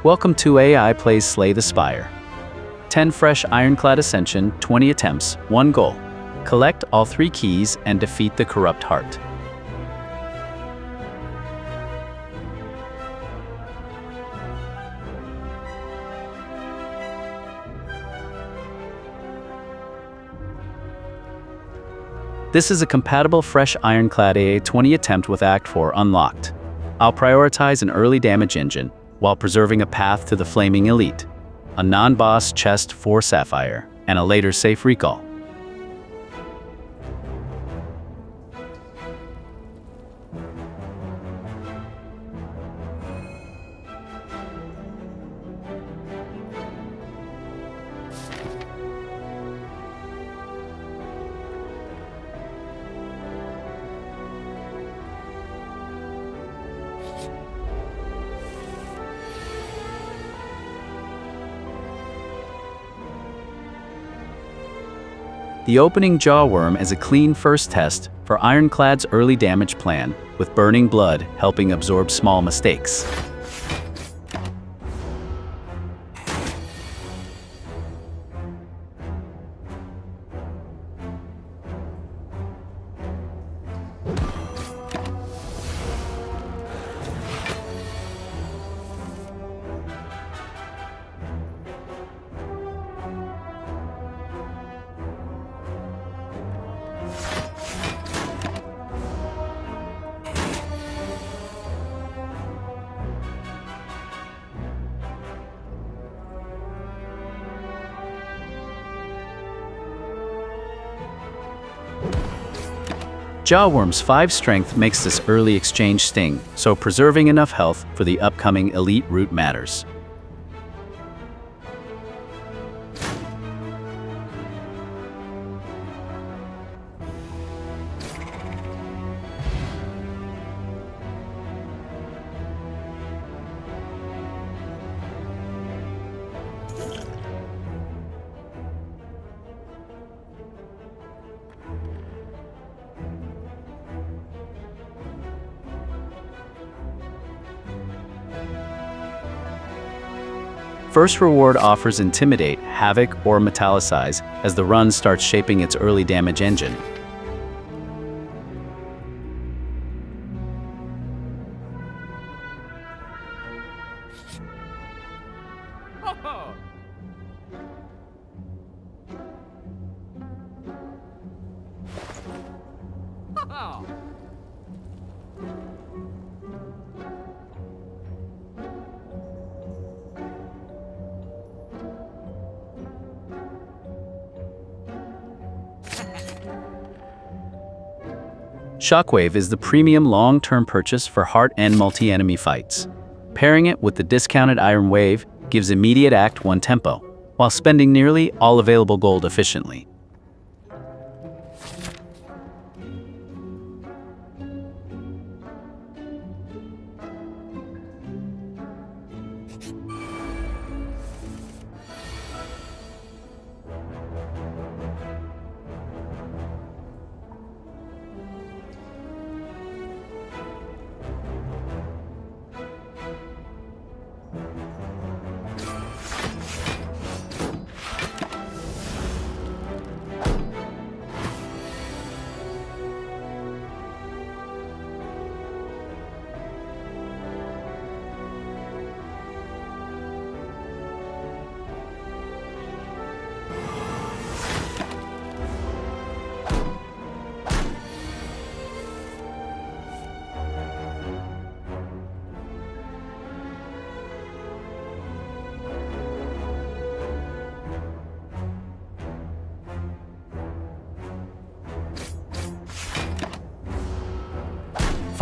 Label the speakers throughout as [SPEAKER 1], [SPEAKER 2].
[SPEAKER 1] Welcome to AI Plays Slay the Spire. 10 fresh Ironclad Ascension, 20 attempts, 1 goal. Collect all 3 keys and defeat the corrupt heart. This is a compatible fresh Ironclad A20 attempt with Act 4 unlocked. I'll prioritize an early damage engine, while preserving a path to the Flaming Elite, a non-boss chest for Sapphire, and a later safe recall. The opening Jawworm is a clean first test for Ironclad's early damage plan, with Burning Blood helping absorb small mistakes. Jawworm's 5 strength makes this early exchange sting, so preserving enough health for the upcoming elite route matters. First reward offers Intimidate, Havoc, or Metallicize as the run starts shaping its early damage engine. Shockwave is the premium long-term purchase for heart and multi-enemy fights. Pairing it with the discounted Iron Wave gives immediate Act 1 tempo, while spending nearly all available gold efficiently.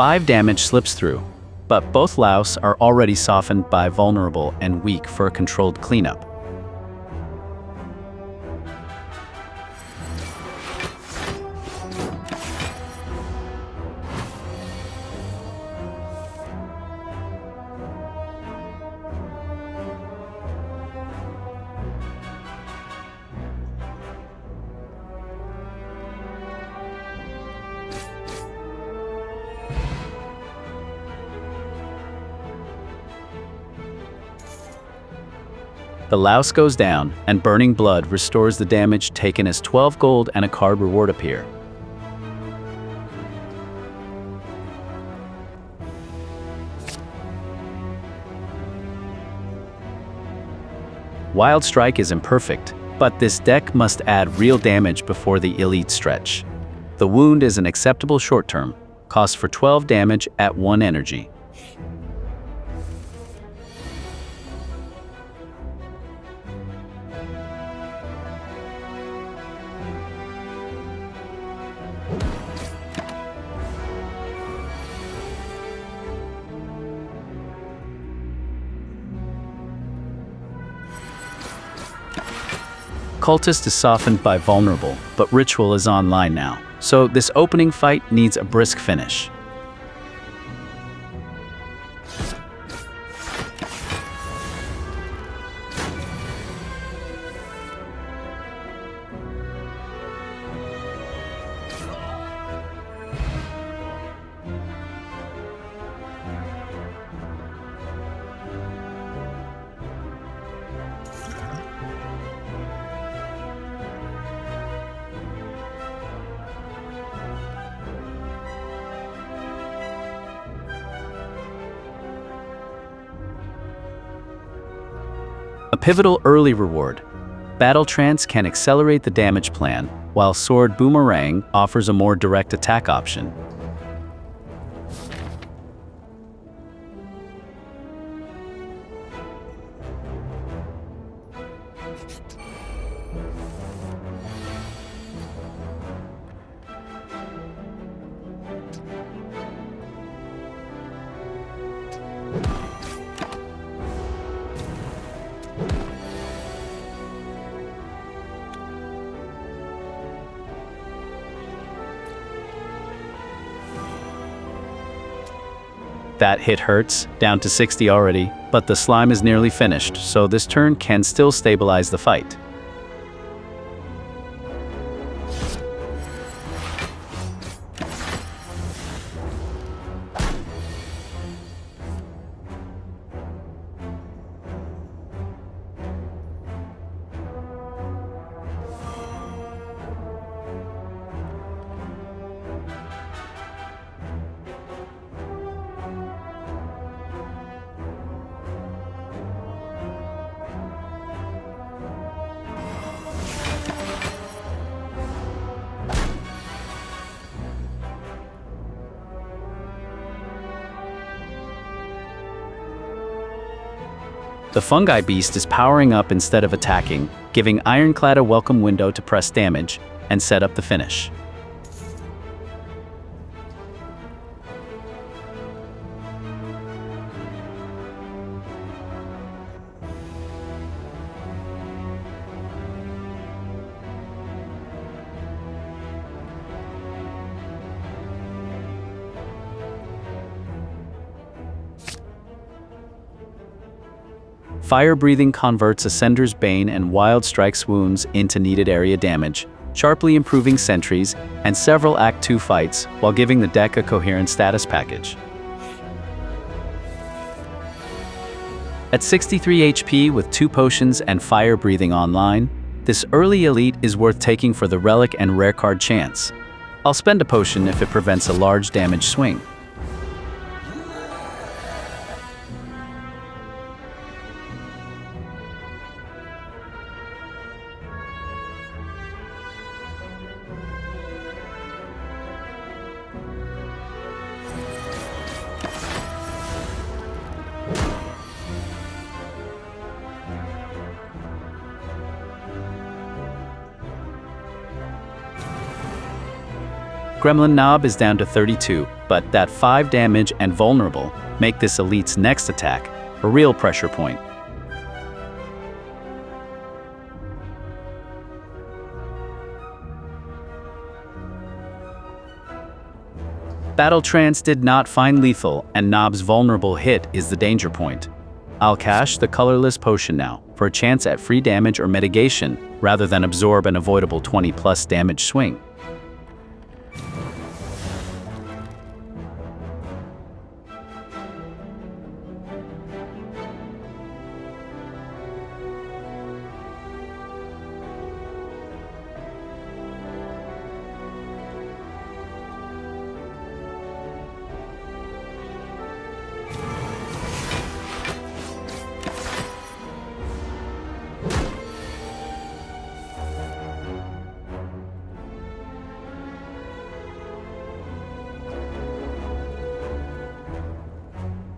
[SPEAKER 1] Five damage slips through, but both Laos are already softened by vulnerable and weak for a controlled cleanup. The louse goes down, and burning blood restores the damage taken as 12 gold and a card reward appear. Wild Strike is imperfect, but this deck must add real damage before the elite stretch. The wound is an acceptable short-term, cost for 12 damage at 1 energy. Cultist is softened by Vulnerable, but Ritual is online now, so this opening fight needs a brisk finish. A pivotal early reward. Battle Trance can accelerate the damage plan, while Sword Boomerang offers a more direct attack option. That hit hurts, down to 60 already, but the slime is nearly finished, so this turn can still stabilize the fight. The Fungi Beast is powering up instead of attacking, giving Ironclad a welcome window to press damage and set up the finish. Fire Breathing converts Ascender's Bane and Wild Strike's wounds into needed area damage, sharply improving sentries and several Act 2 fights while giving the deck a coherent status package. At 63 HP with 2 potions and Fire Breathing online, this early elite is worth taking for the relic and rare card chance. I'll spend a potion if it prevents a large damage swing. Gremlin Knob is down to 32, but that 5 damage and Vulnerable make this elite's next attack a real pressure point. Battle Trance did not find lethal, and Knob's Vulnerable hit is the danger point. I'll cash the colorless potion now for a chance at free damage or mitigation rather than absorb an avoidable 20+ damage swing.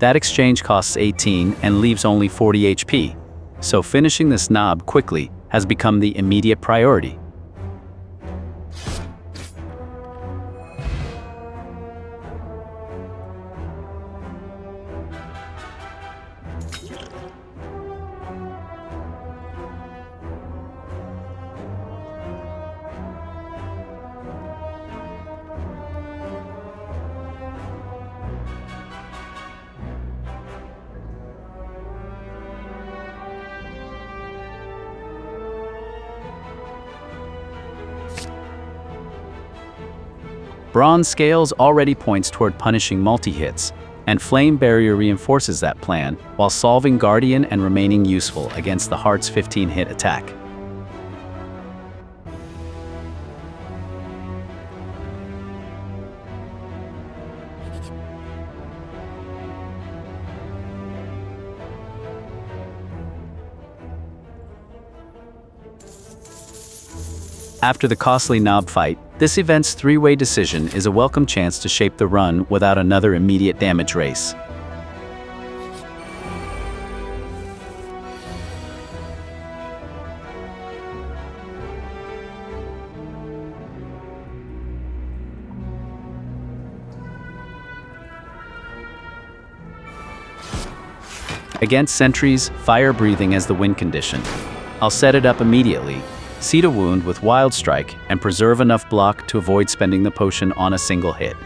[SPEAKER 1] That exchange costs 18 and leaves only 40 HP. So finishing this knob quickly has become the immediate priority. Bronze Scales already points toward punishing multi-hits, and Flame Barrier reinforces that plan while solving Guardian and remaining useful against the Heart's 15-hit attack. After the costly knob fight, this event's three-way decision is a welcome chance to shape the run without another immediate damage race. Against sentries, fire breathing as the win condition. I'll set it up immediately. Seed a wound with Wild Strike and preserve enough block to avoid spending the potion on a single hit.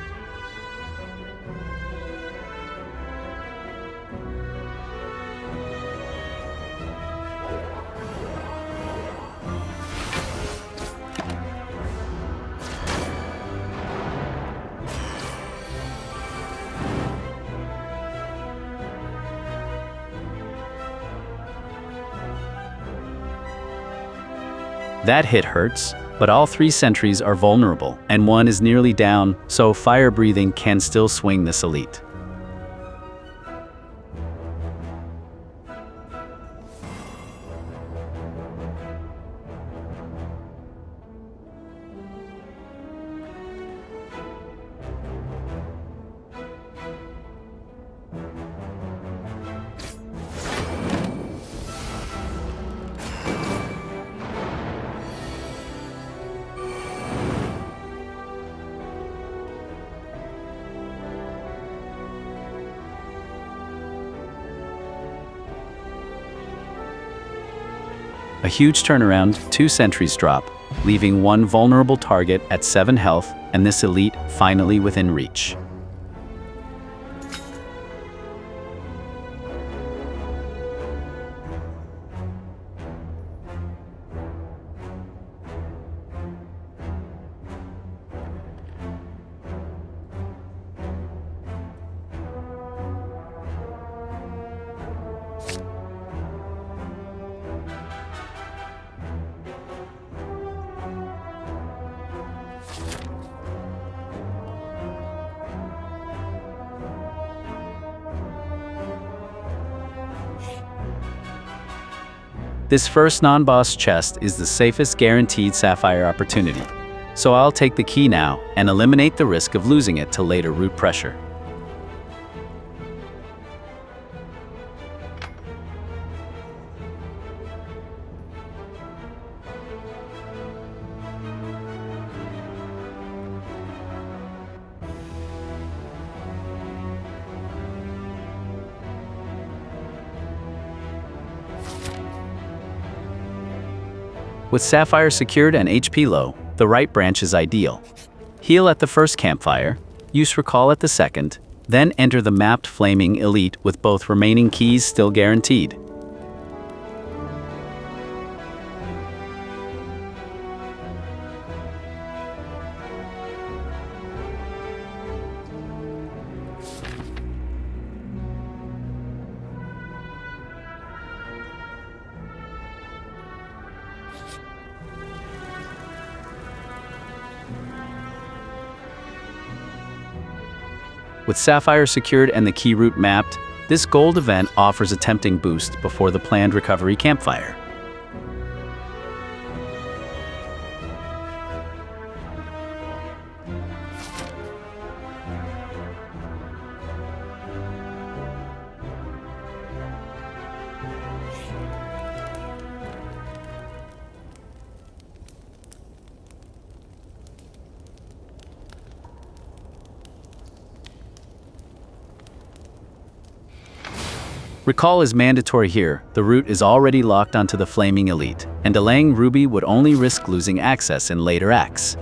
[SPEAKER 1] That hit hurts, but all three sentries are vulnerable, and one is nearly down, so fire breathing can still swing this elite. A huge turnaround, 2 sentries drop, leaving one vulnerable target at 7 health, and this elite finally within reach. This first non-boss chest is the safest guaranteed Sapphire opportunity, so I'll take the key now and eliminate the risk of losing it to later root pressure. With Sapphire secured and HP low, the right branch is ideal. Heal at the first campfire, use Recall at the second, then enter the mapped Flaming Elite with both remaining keys still guaranteed. With Sapphire secured and the key route mapped, this gold event offers a tempting boost before the planned recovery campfire. Recall is mandatory here. The root is already locked onto the Flaming Elite, and delaying Ruby would only risk losing access in later acts.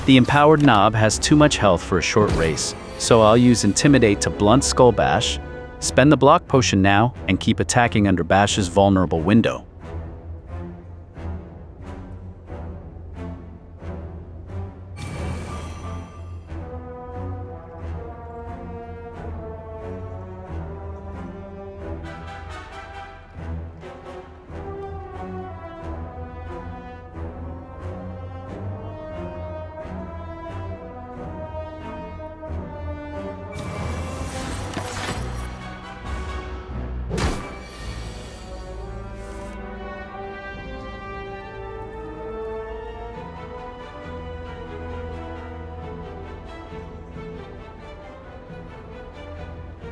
[SPEAKER 1] The empowered Knob has too much health for a short race, so I'll use Intimidate to blunt Skull Bash, spend the block potion now, and keep attacking under Bash's vulnerable window.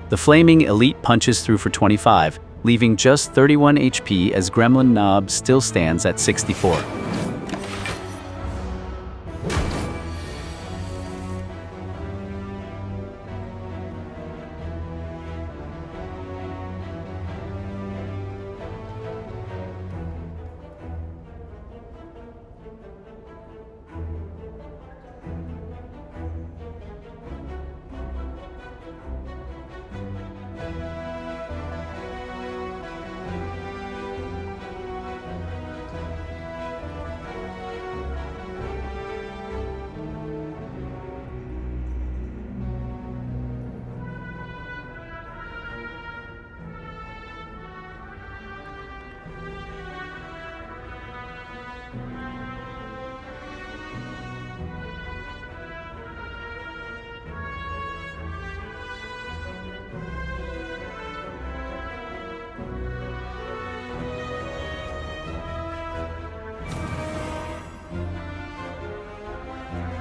[SPEAKER 1] The Flaming Elite punches through for 25, leaving just 31 HP as Gremlin Knob still stands at 64.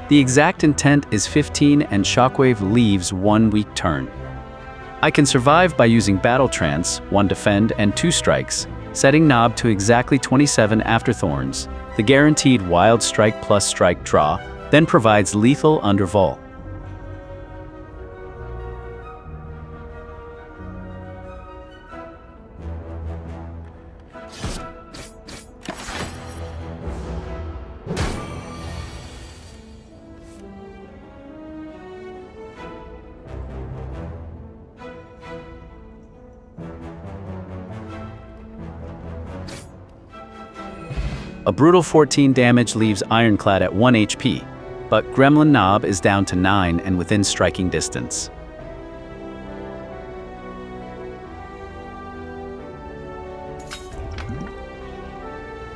[SPEAKER 1] The exact intent is 15 and Shockwave leaves 1 weak turn. I can survive by using Battle Trance, 1 defend and 2 strikes, setting Knob to exactly 27 after Thorns. The guaranteed Wild Strike plus Strike draw then provides lethal under Vol. A brutal 14 damage leaves Ironclad at 1 HP, but Gremlin Knob is down to 9 and within striking distance.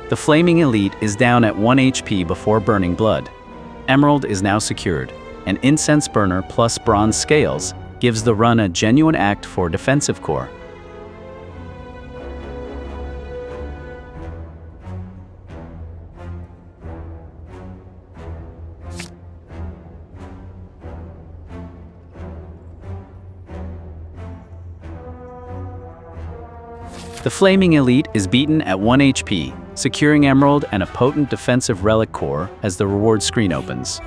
[SPEAKER 1] The Flaming Elite is down at 1 HP before Burning Blood. Emerald is now secured, and Incense Burner plus Bronze Scales gives the run a genuine act for defensive core. The Flaming Elite is beaten at 1 HP, securing Emerald and a potent defensive relic core as the reward screen opens.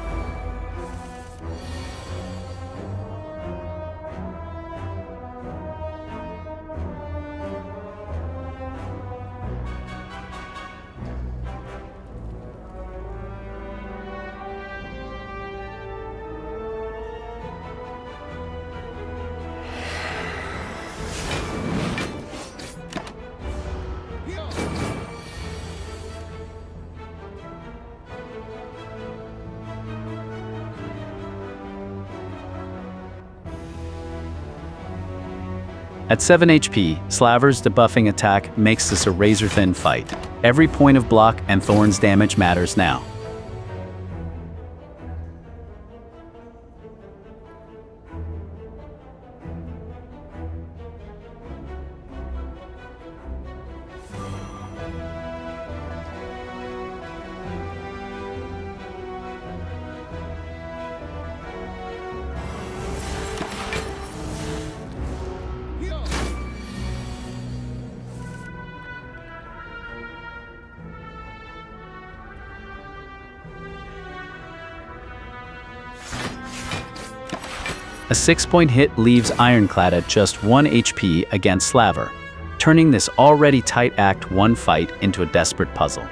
[SPEAKER 1] At 7 HP, Slaver's debuffing attack makes this a razor-thin fight. Every point of block and Thorns damage matters now. A 6-point hit leaves Ironclad at just 1 HP against Slaver, turning this already tight Act 1 fight into a desperate puzzle.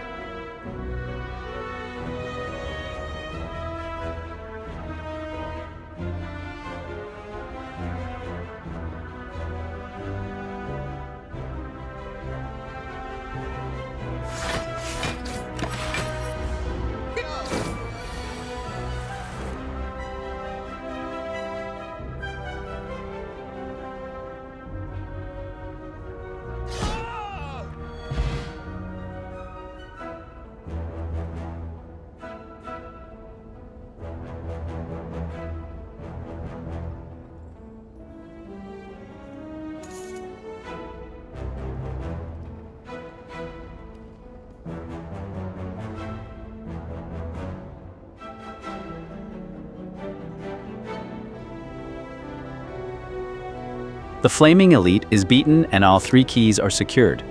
[SPEAKER 1] The Flaming Elite is beaten and all 3 keys are secured.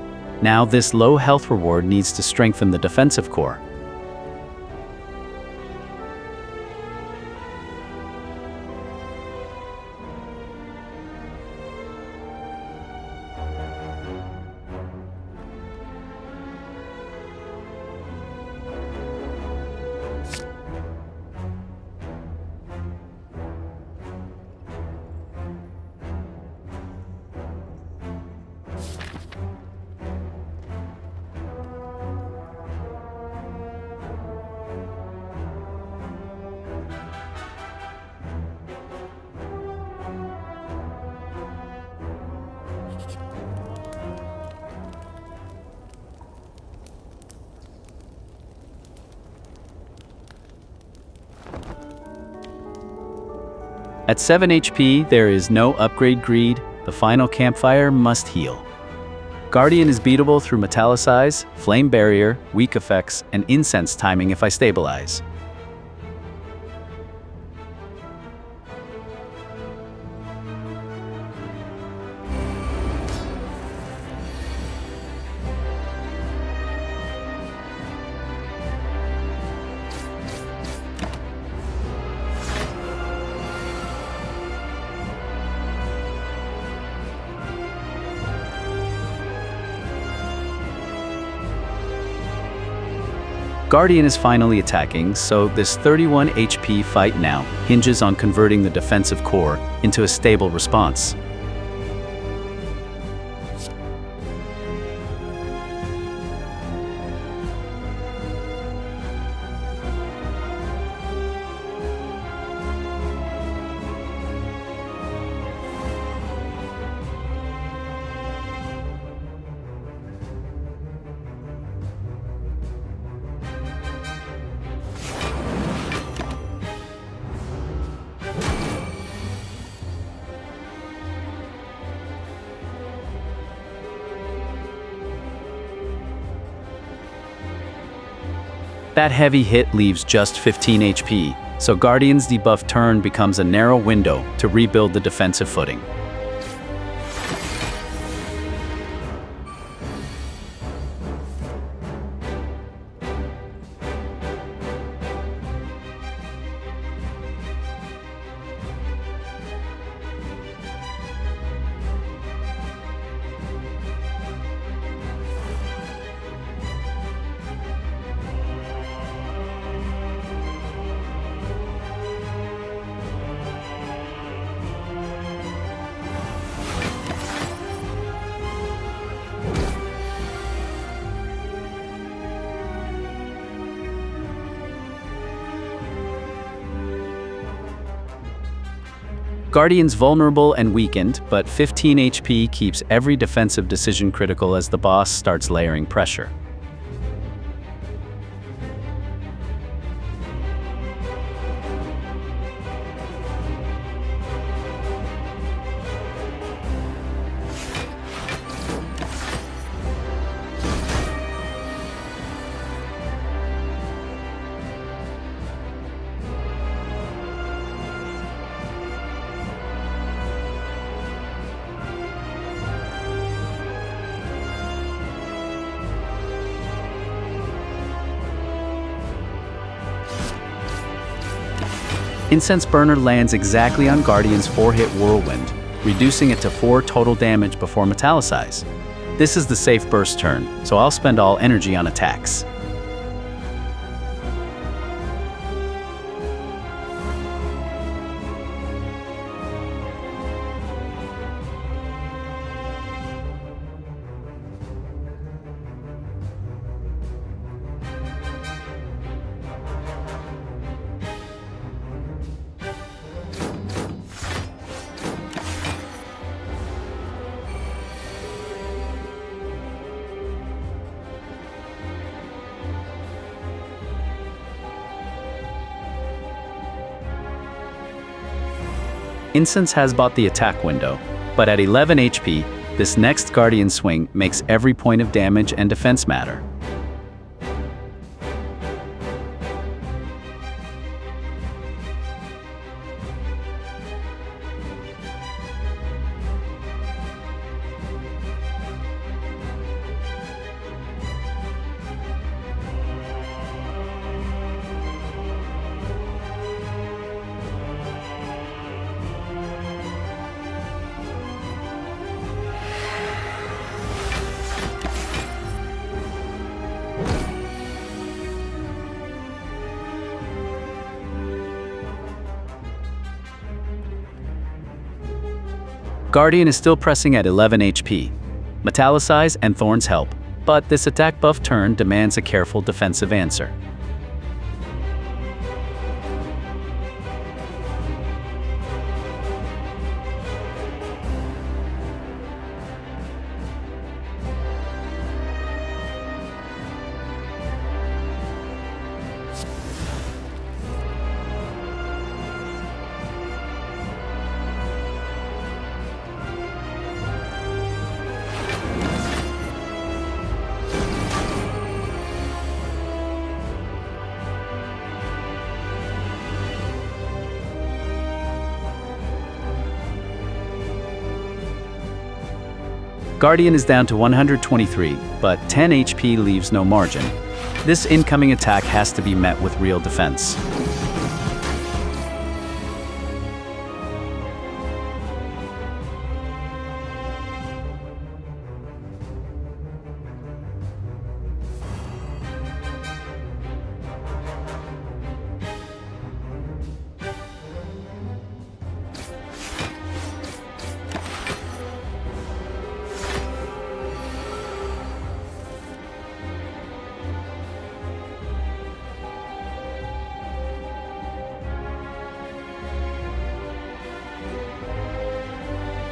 [SPEAKER 1] Now this low health reward needs to strengthen the defensive core. At 7 HP, there is no upgrade greed. The final campfire must heal. Guardian is beatable through Metallicize, Flame Barrier, Weak Effects, and Incense timing if I stabilize. Guardian is finally attacking, so this 31 HP fight now hinges on converting the defensive core into a stable response. That heavy hit leaves just 15 HP, so Guardian's debuff turn becomes a narrow window to rebuild the defensive footing. Guardian's vulnerable and weakened, but 15 HP keeps every defensive decision critical as the boss starts layering pressure. Incense Burner lands exactly on Guardian's 4-hit Whirlwind, reducing it to 4 total damage before Metallicize. This is the safe burst turn, so I'll spend all energy on attacks. Incense has bought the attack window, but at 11 HP, this next Guardian swing makes every point of damage and defense matter. Guardian is still pressing at 11 HP. Metallicize and Thorns help, but this attack buff turn demands a careful defensive answer. Guardian is down to 123, but 10 HP leaves no margin. This incoming attack has to be met with real defense.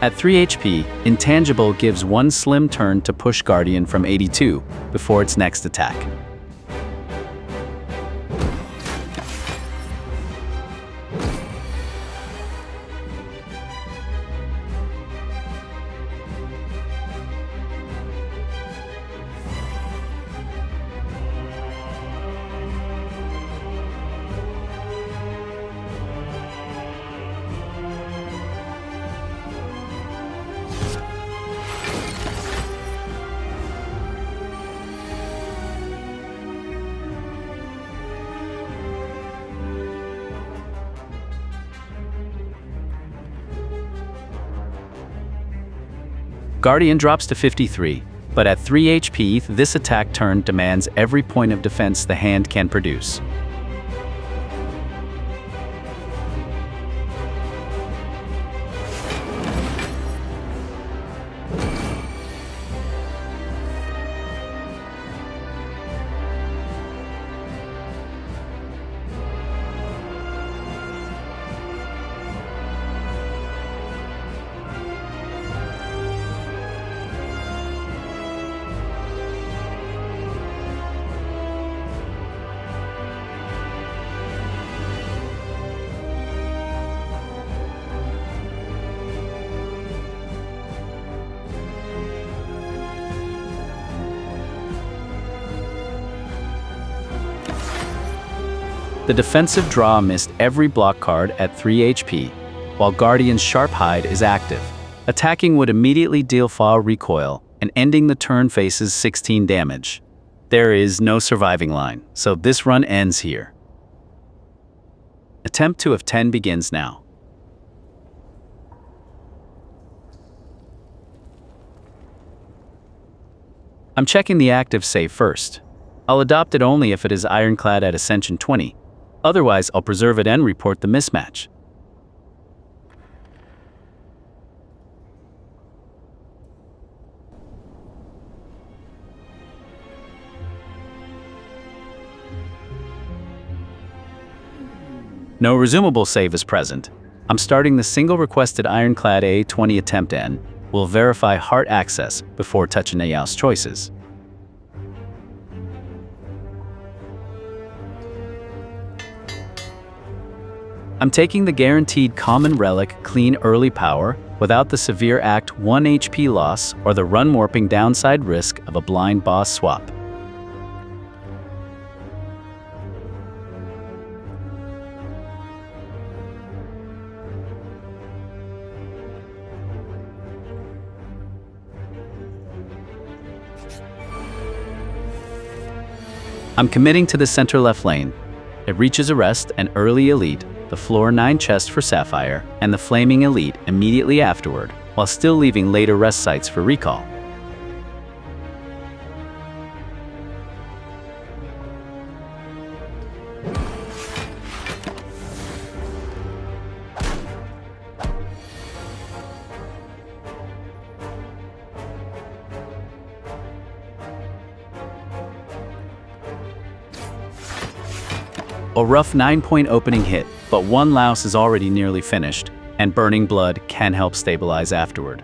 [SPEAKER 1] At 3 HP, Intangible gives one slim turn to push Guardian from 82 before its next attack. Guardian drops to 53, but at 3 HP, this attack turn demands every point of defense the hand can produce. The defensive draw missed every block card at 3 HP, while Guardian's Sharp Hide is active. Attacking would immediately deal file recoil, and ending the turn faces 16 damage. There is no surviving line, so this run ends here. Attempt 2 of 10 begins now. I'm checking the active save first. I'll adopt it only if it is Ironclad at Ascension 20. Otherwise, I'll preserve it and report the mismatch. No resumable save is present. I'm starting the single requested Ironclad A20 attempt and will verify heart access before touching Ayau's choices. I'm taking the guaranteed common relic clean early power without the severe Act 1 HP loss or the run warping downside risk of a blind boss swap. I'm committing to the center left lane. It reaches Arrest and Early Elite, the floor 9 chest for Sapphire, and the Flaming Elite immediately afterward, while still leaving later rest sites for recall. A rough 9-point opening hit, but one louse is already nearly finished, and Burning Blood can help stabilize afterward.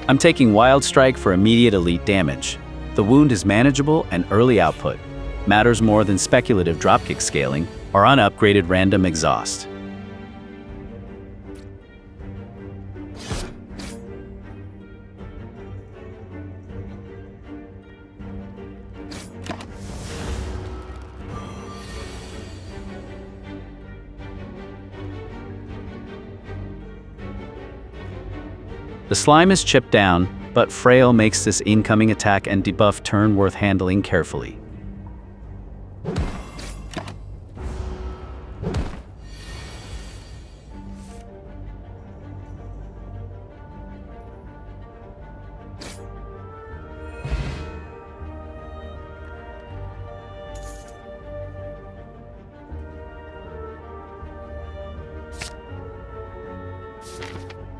[SPEAKER 1] I'm taking Wild Strike for immediate elite damage. The wound is manageable and early output. Matters more than speculative dropkick scaling or unupgraded random exhaust. The slime is chipped down, but Frail makes this incoming attack and debuff turn worth handling carefully.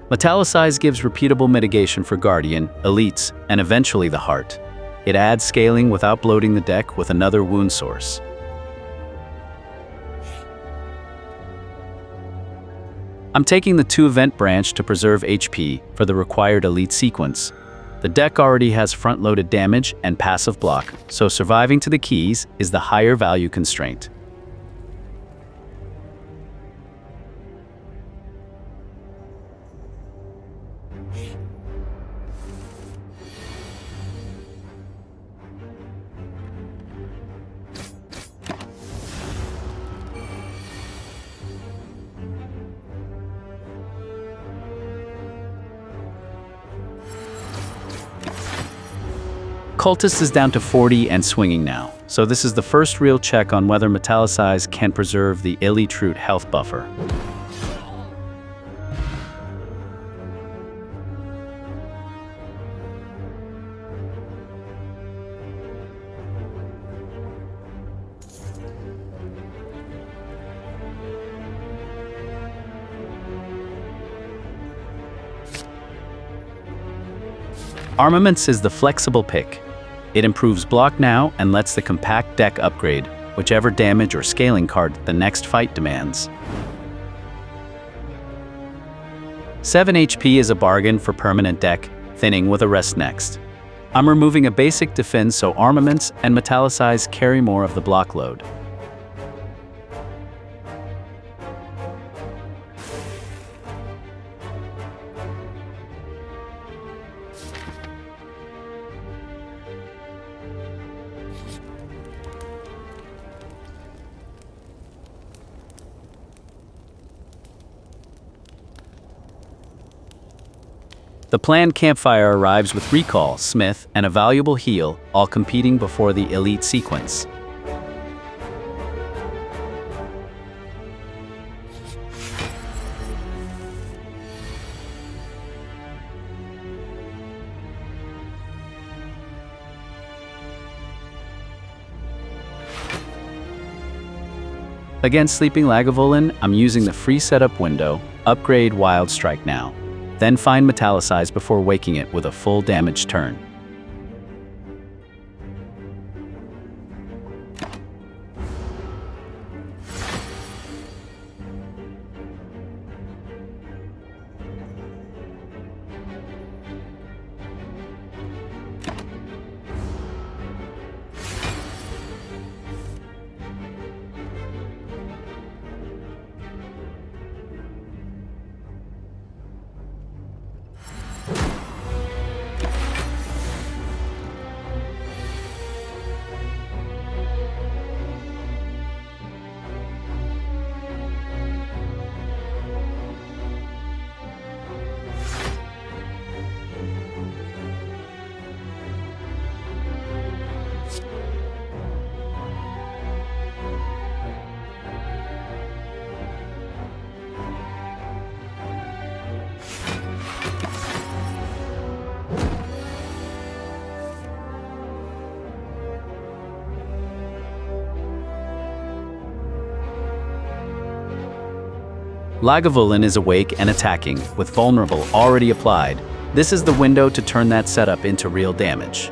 [SPEAKER 1] Metallicize gives repeatable mitigation for Guardian, Elites, and eventually the Heart. It adds scaling without bloating the deck with another wound source. I'm taking the 2-event branch to preserve HP for the required Elite sequence. The deck already has front-loaded damage and passive block, so surviving to the keys is the higher value constraint. Cultist is down to 40 and swinging now, so this is the first real check on whether Metallicize can preserve the Elite Root health buffer. Armaments is the flexible pick. It improves block now and lets the compact deck upgrade whichever damage or scaling card the next fight demands. 7 HP is a bargain for permanent deck, thinning with Arrest next. I'm removing a basic defense so Armaments and Metallicize carry more of the block load. The planned campfire arrives with Recall, Smith, and a valuable heal, all competing before the elite sequence. Against Sleeping Lagavulin, I'm using the free setup window, upgrade Wild Strike now. Then find Metallicize before waking it with a full damage turn. Lagavulin is awake and attacking, with Vulnerable already applied. This is the window to turn that setup into real damage.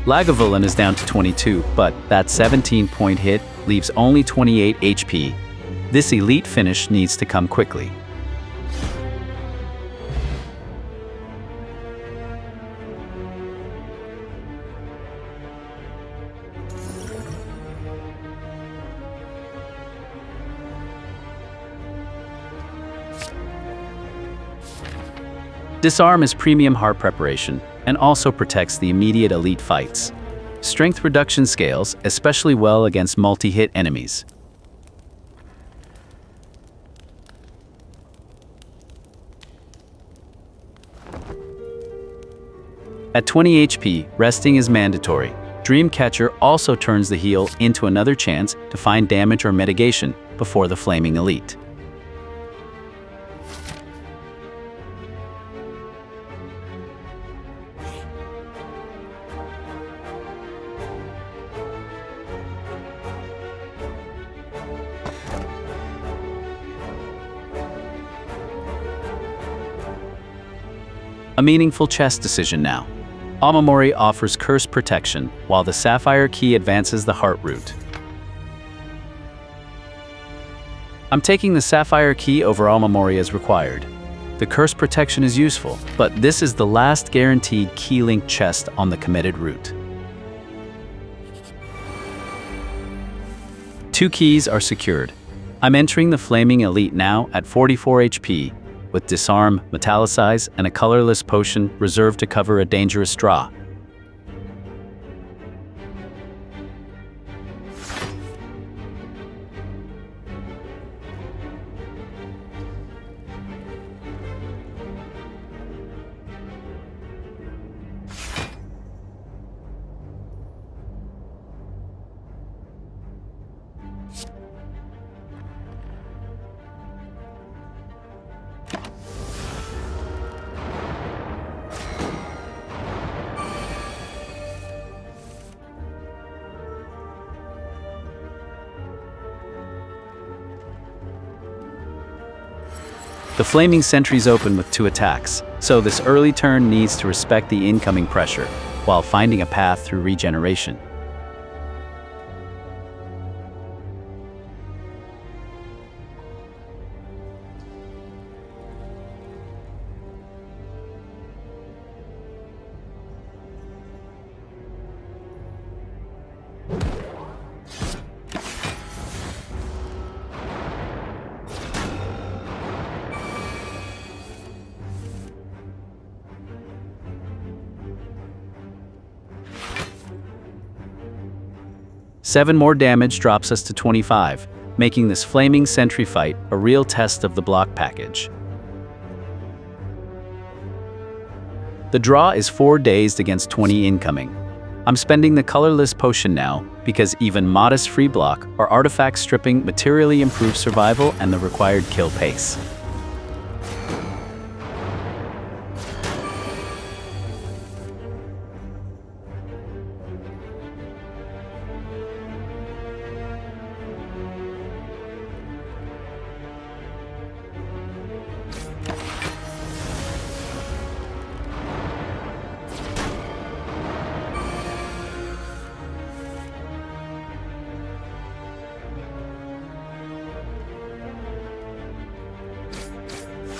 [SPEAKER 1] Lagavulin is down to 22, but that 17-point hit leaves only 28 HP. This elite finish needs to come quickly. Disarm is premium heart preparation, and also protects the immediate elite fights. Strength reduction scales especially well against multi-hit enemies. At 20 HP, resting is mandatory. Dreamcatcher also turns the heal into another chance to find damage or mitigation before the flaming elite. A meaningful chess decision now. Amamori offers curse protection, while the Sapphire Key advances the Heart Root. I'm taking the Sapphire Key over Amamori as required. The curse protection is useful, but this is the last guaranteed key-link chest on the committed route. 2 keys are secured. I'm entering the Flaming Elite now at 44 HP, with Disarm, Metallicize, and a colorless potion reserved to cover a dangerous draw. The Flaming Sentry's open with 2 attacks, so this early turn needs to respect the incoming pressure, while finding a path through regeneration. 7 more damage drops us to 25, making this flaming sentry fight a real test of the block package. The draw is 4 dazed against 20 incoming. I'm spending the colorless potion now because even modest free block or artifact stripping materially improves survival and the required kill pace.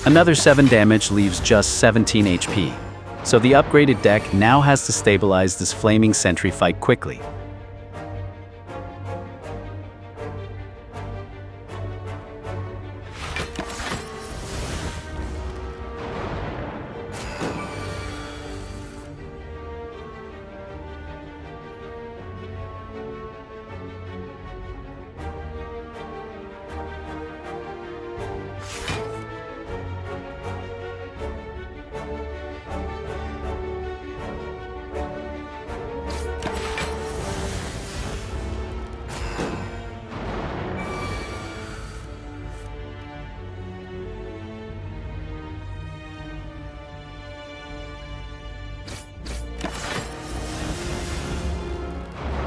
[SPEAKER 1] Another 7 damage leaves just 17 HP, so the upgraded deck now has to stabilize this flaming sentry fight quickly.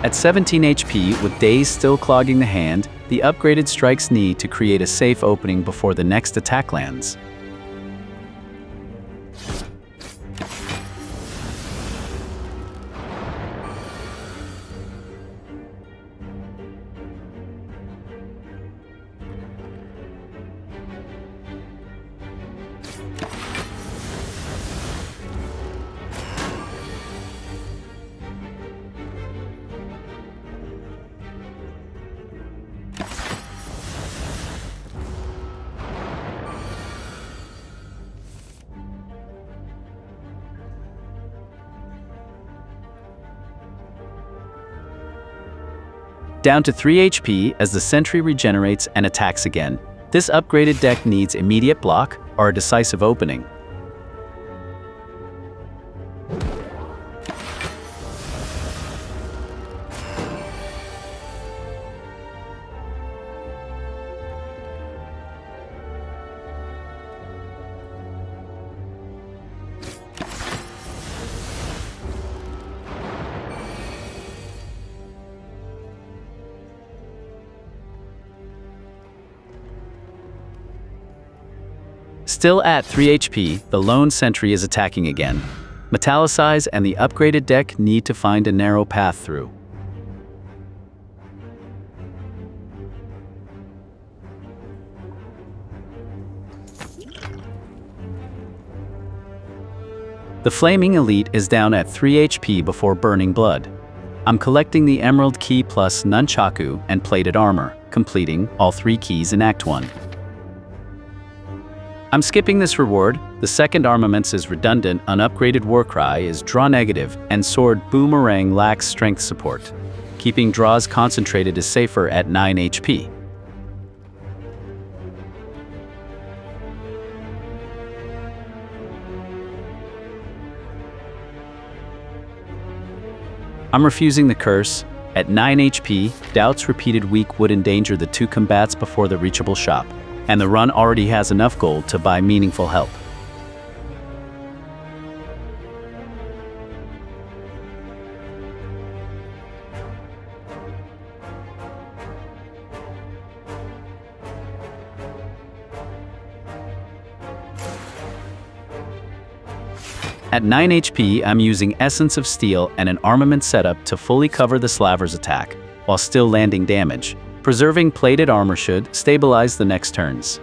[SPEAKER 1] At 17 HP, with days still clogging the hand, the upgraded strikes need to create a safe opening before the next attack lands. Down to 3 HP as the sentry regenerates and attacks again. This upgraded deck needs immediate block or a decisive opening. Still at 3 HP, the lone sentry is attacking again. Metallicize and the upgraded deck need to find a narrow path through. The Flaming Elite is down at 3 HP before burning blood. I'm collecting the Emerald Key plus Nunchaku and Plated Armor, completing all 3 keys in Act 1. I'm skipping this reward. The second armaments is redundant, unupgraded Warcry is draw negative, and Sword Boomerang lacks strength support. Keeping draws concentrated is safer at 9 HP. I'm refusing the curse. At 9 HP, Doubt's repeated weak would endanger the 2 combats before the reachable shop, and the run already has enough gold to buy meaningful help. At 9 HP, I'm using Essence of Steel and an armament setup to fully cover the Slaver's attack, while still landing damage. Preserving Plated Armor should stabilize the next turns.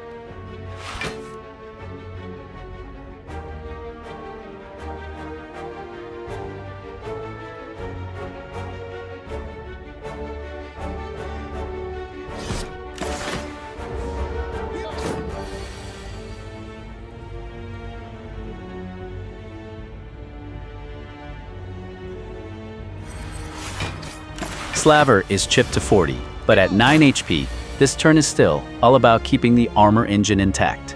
[SPEAKER 1] Slaver is chipped to 40, but at 9 HP, this turn is still all about keeping the armor engine intact.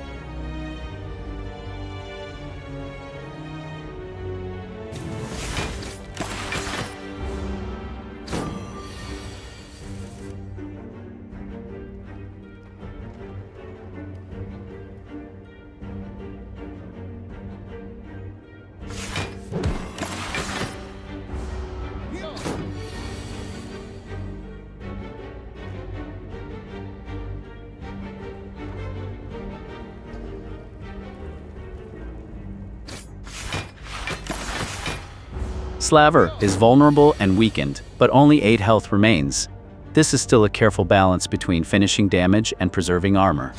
[SPEAKER 1] Slaver is vulnerable and weakened, but only 8 health remains. This is still a careful balance between finishing damage and preserving armor.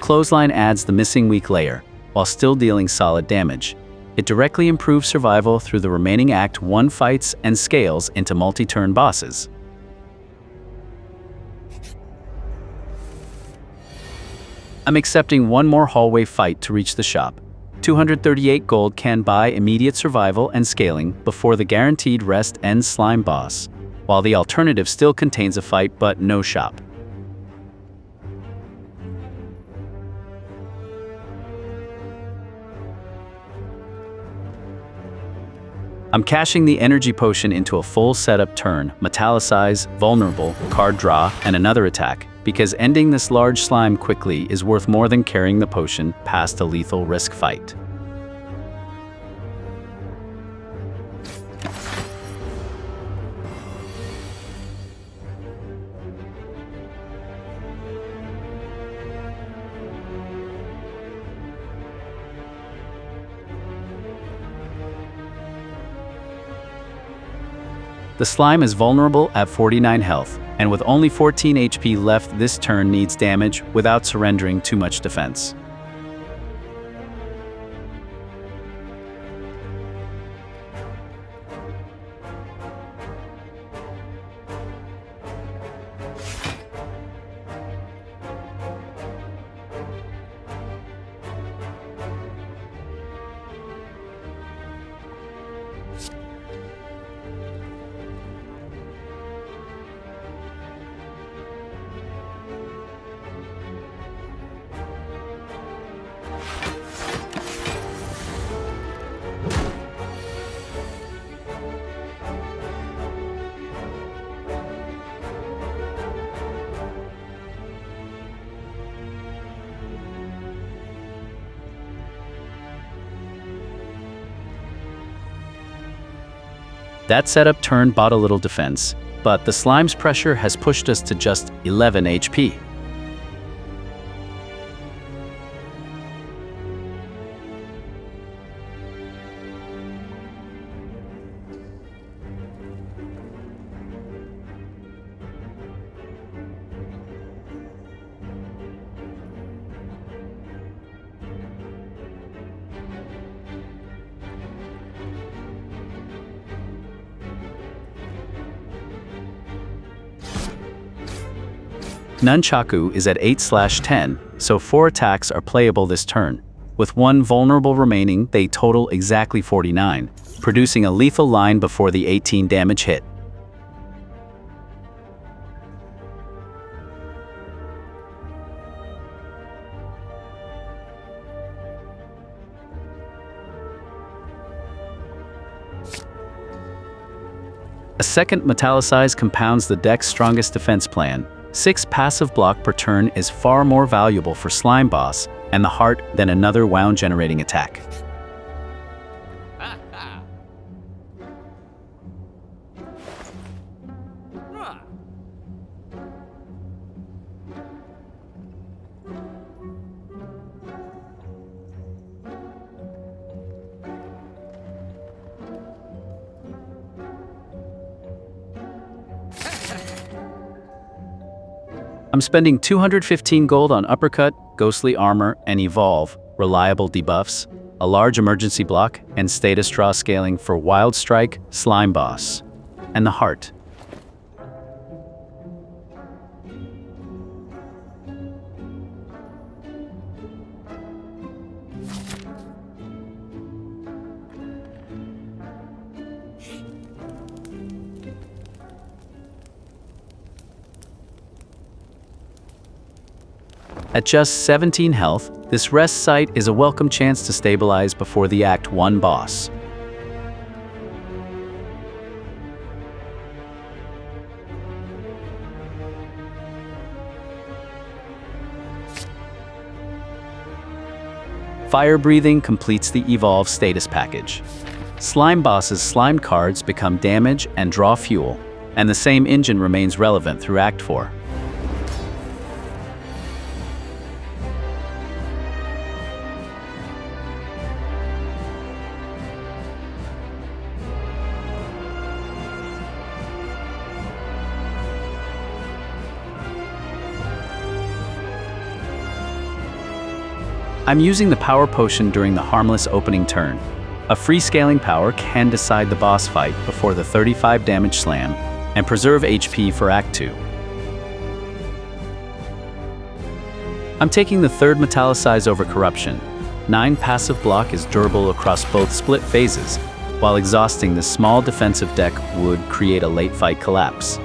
[SPEAKER 1] Clothesline adds the missing weak layer, while still dealing solid damage. It directly improves survival through the remaining Act 1 fights and scales into multi-turn bosses. I'm accepting one more hallway fight to reach the shop. 238 gold can buy immediate survival and scaling before the guaranteed rest ends slime boss, while the alternative still contains a fight but no shop. I'm cashing the energy potion into a full setup turn, metallicize, vulnerable, card draw, and another attack, because ending this large slime quickly is worth more than carrying the potion past a lethal risk fight. The slime is vulnerable at 49 health, and with only 14 HP left, this turn needs damage without surrendering too much defense. That setup turn bought a little defense, but the slime's pressure has pushed us to just 11 HP. Nunchaku is at 8/10, so 4 attacks are playable this turn. With 1 vulnerable remaining, they total exactly 49, producing a lethal line before the 18 damage hit. A second metallicize compounds the deck's strongest defense plan. 6 passive block per turn is far more valuable for Slime Boss and the Heart than another wound-generating attack. I'm spending 215 gold on Uppercut, ghostly armor and evolve, reliable debuffs, a large emergency block, and status draw scaling for Wild Strike, Slime Boss, and the Heart. At just 17 health, this rest site is a welcome chance to stabilize before the Act 1 boss. Fire Breathing completes the Evolve status package. Slime Boss's slime cards become damage and draw fuel, and the same engine remains relevant through Act 4. I'm using the Power Potion during the harmless opening turn. A free scaling power can decide the boss fight before the 35 damage slam and preserve HP for Act 2. I'm taking the third Metallicize over Corruption. 9 passive block is durable across both split phases, while exhausting this small defensive deck would create a late fight collapse.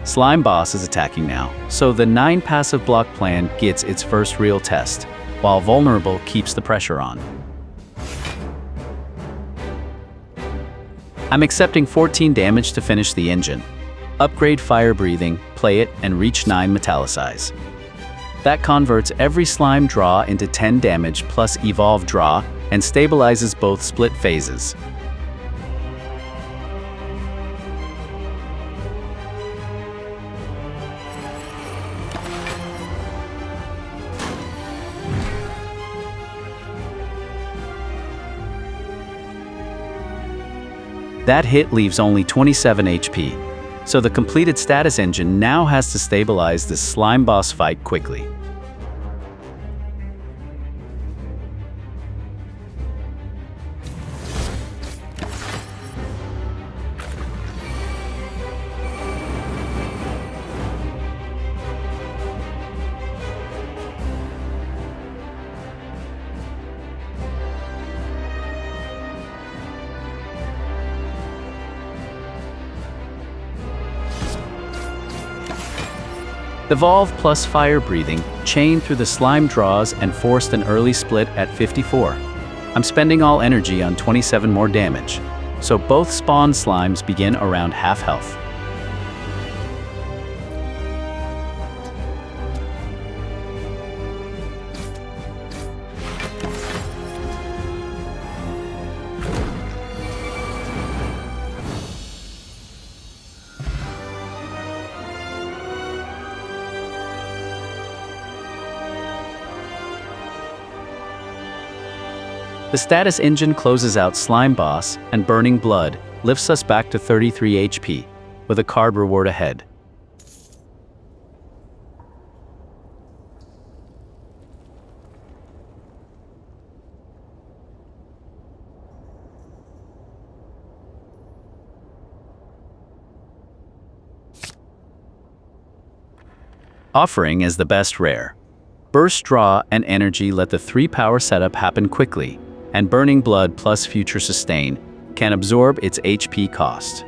[SPEAKER 1] Slime Boss is attacking now, so the 9 passive block plan gets its first real test, while Vulnerable keeps the pressure on. I'm accepting 14 damage to finish the engine. Upgrade Fire Breathing, play it, and reach 9 Metallicize. That converts every slime draw into 10 damage plus Evolve draw and stabilizes both split phases. That hit leaves only 27 HP, so the completed status engine now has to stabilize this slime boss fight quickly. Evolve plus Fire Breathing, chain through the slime draws and forced an early split at 54. I'm spending all energy on 27 more damage, so both spawn slimes begin around half health. The status engine closes out Slime Boss, and Burning Blood lifts us back to 33 HP, with a card reward ahead. Offering is the best rare. Burst Draw and Energy let the 3 power setup happen quickly, and Burning Blood plus Future Sustain can absorb its HP cost.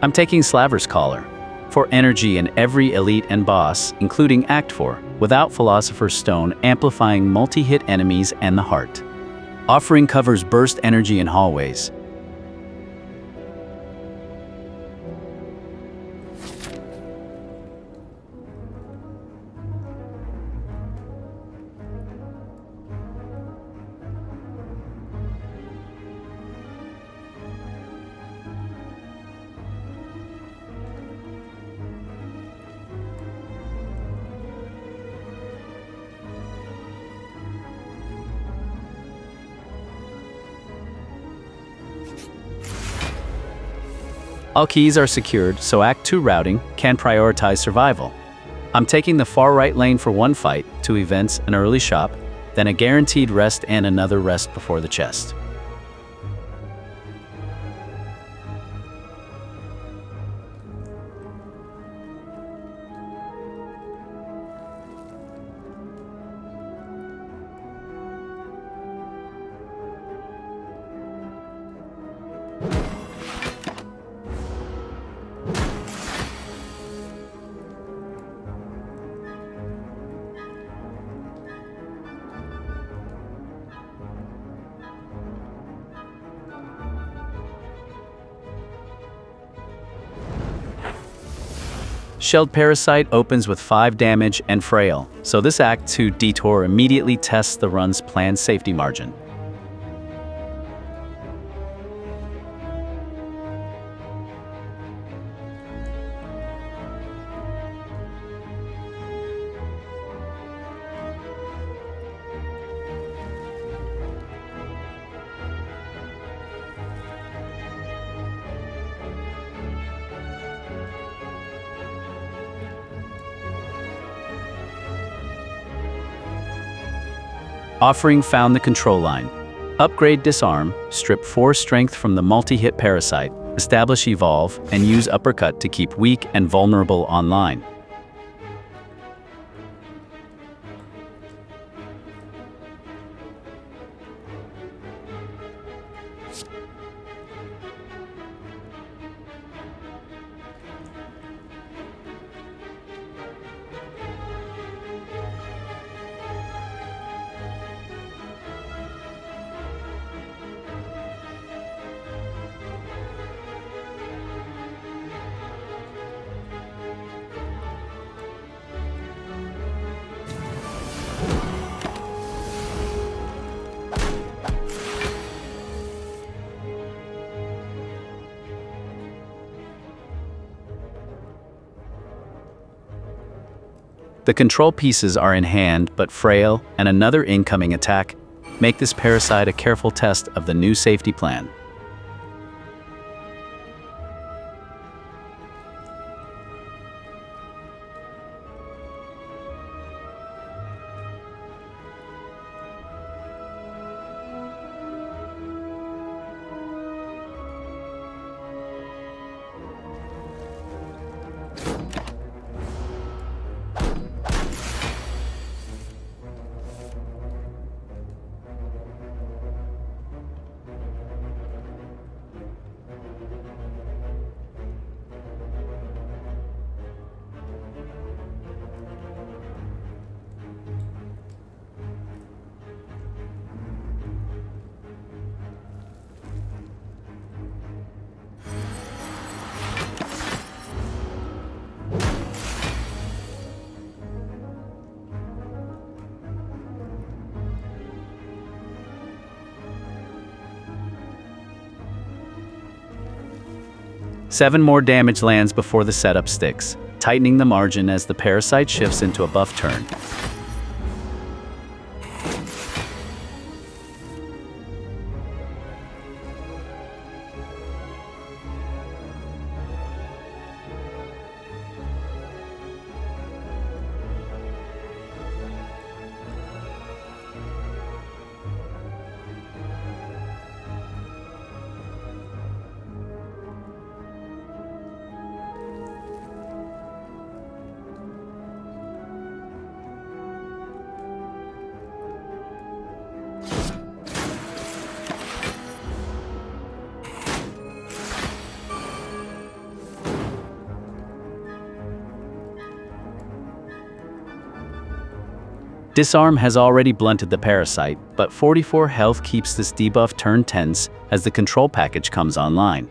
[SPEAKER 1] I'm taking Slaver's Collar for energy in every elite and boss, including Act 4, without Philosopher's Stone amplifying multi-hit enemies and the heart. Offering covers burst energy in hallways. All keys are secured, so Act 2 routing can prioritize survival. I'm taking the far right lane for one fight, 2 events, an early shop, then a guaranteed rest and another rest before the chest. Shelled Parasite opens with 5 damage and frail, so this Act 2 detour immediately tests the run's planned safety margin. Offering found the control line. Upgrade Disarm, strip 4 strength from the multi-hit Parasite, establish Evolve, and use Uppercut to keep weak and vulnerable online. The control pieces are in hand but frail, and another incoming attack make this Parasite a careful test of the new safety plan. Seven more damage lands before the setup sticks, tightening the margin as the Parasite shifts into a buff turn. Disarm has already blunted the parasite, but 44 health keeps this debuff turn tense as the control package comes online.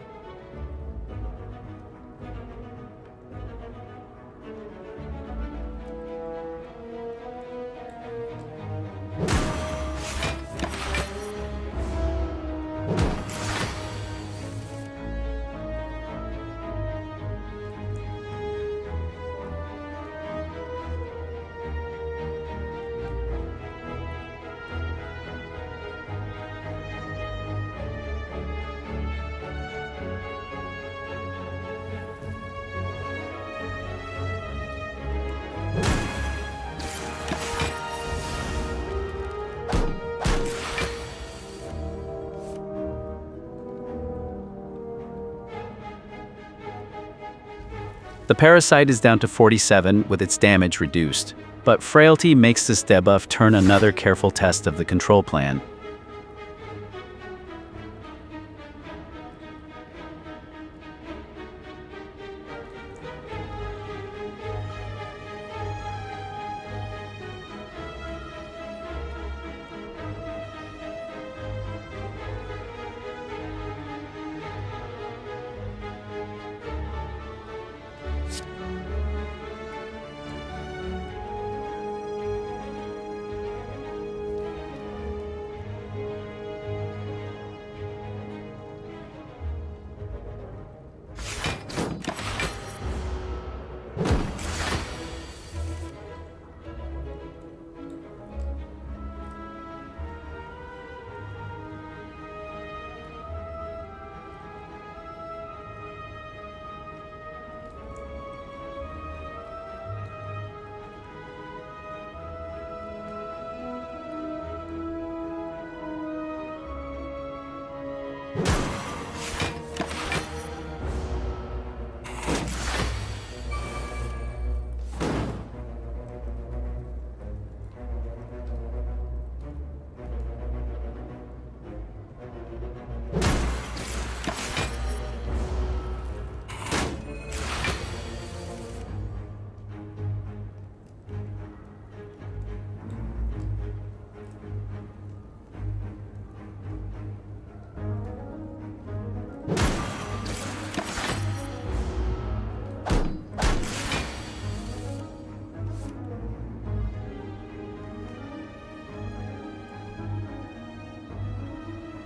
[SPEAKER 1] The parasite is down to 47 with its damage reduced, but frailty makes this debuff turn another careful test of the control plan.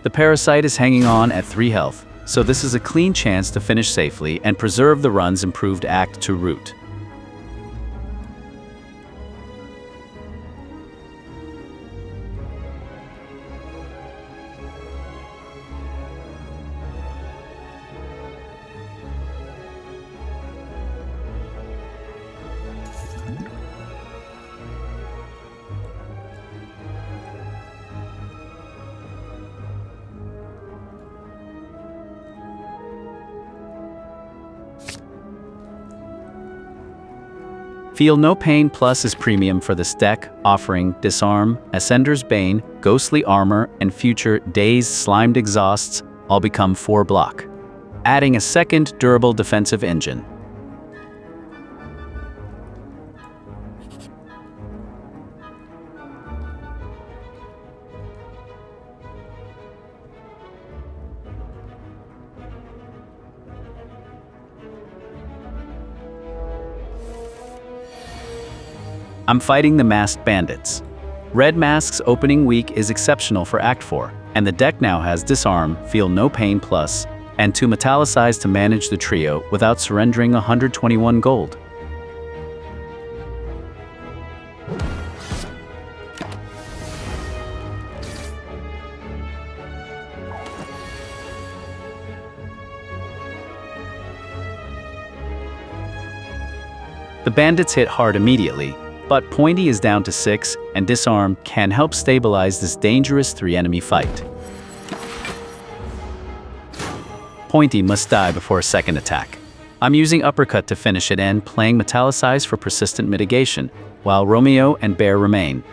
[SPEAKER 1] The parasite is hanging on at 3 health, so this is a clean chance to finish safely and preserve the run's improved Act 2 route. Feel No Pain Plus is premium for this deck, offering Disarm, Ascender's Bane, Ghostly Armor, and future Dazed Slimed Exhausts all become 4 block, adding a second durable defensive engine. I'm fighting the Masked Bandits. Red Mask's opening week is exceptional for Act 4, and the deck now has Disarm, Feel No Pain Plus, and 2 Metallicize to manage the trio without surrendering 121 gold. The bandits hit hard immediately, but Pointy is down to 6, and Disarm can help stabilize this dangerous 3-enemy fight. Pointy must die before a second attack. I'm using Uppercut to finish it and playing Metallicize for persistent mitigation, while Romeo and Bear remain.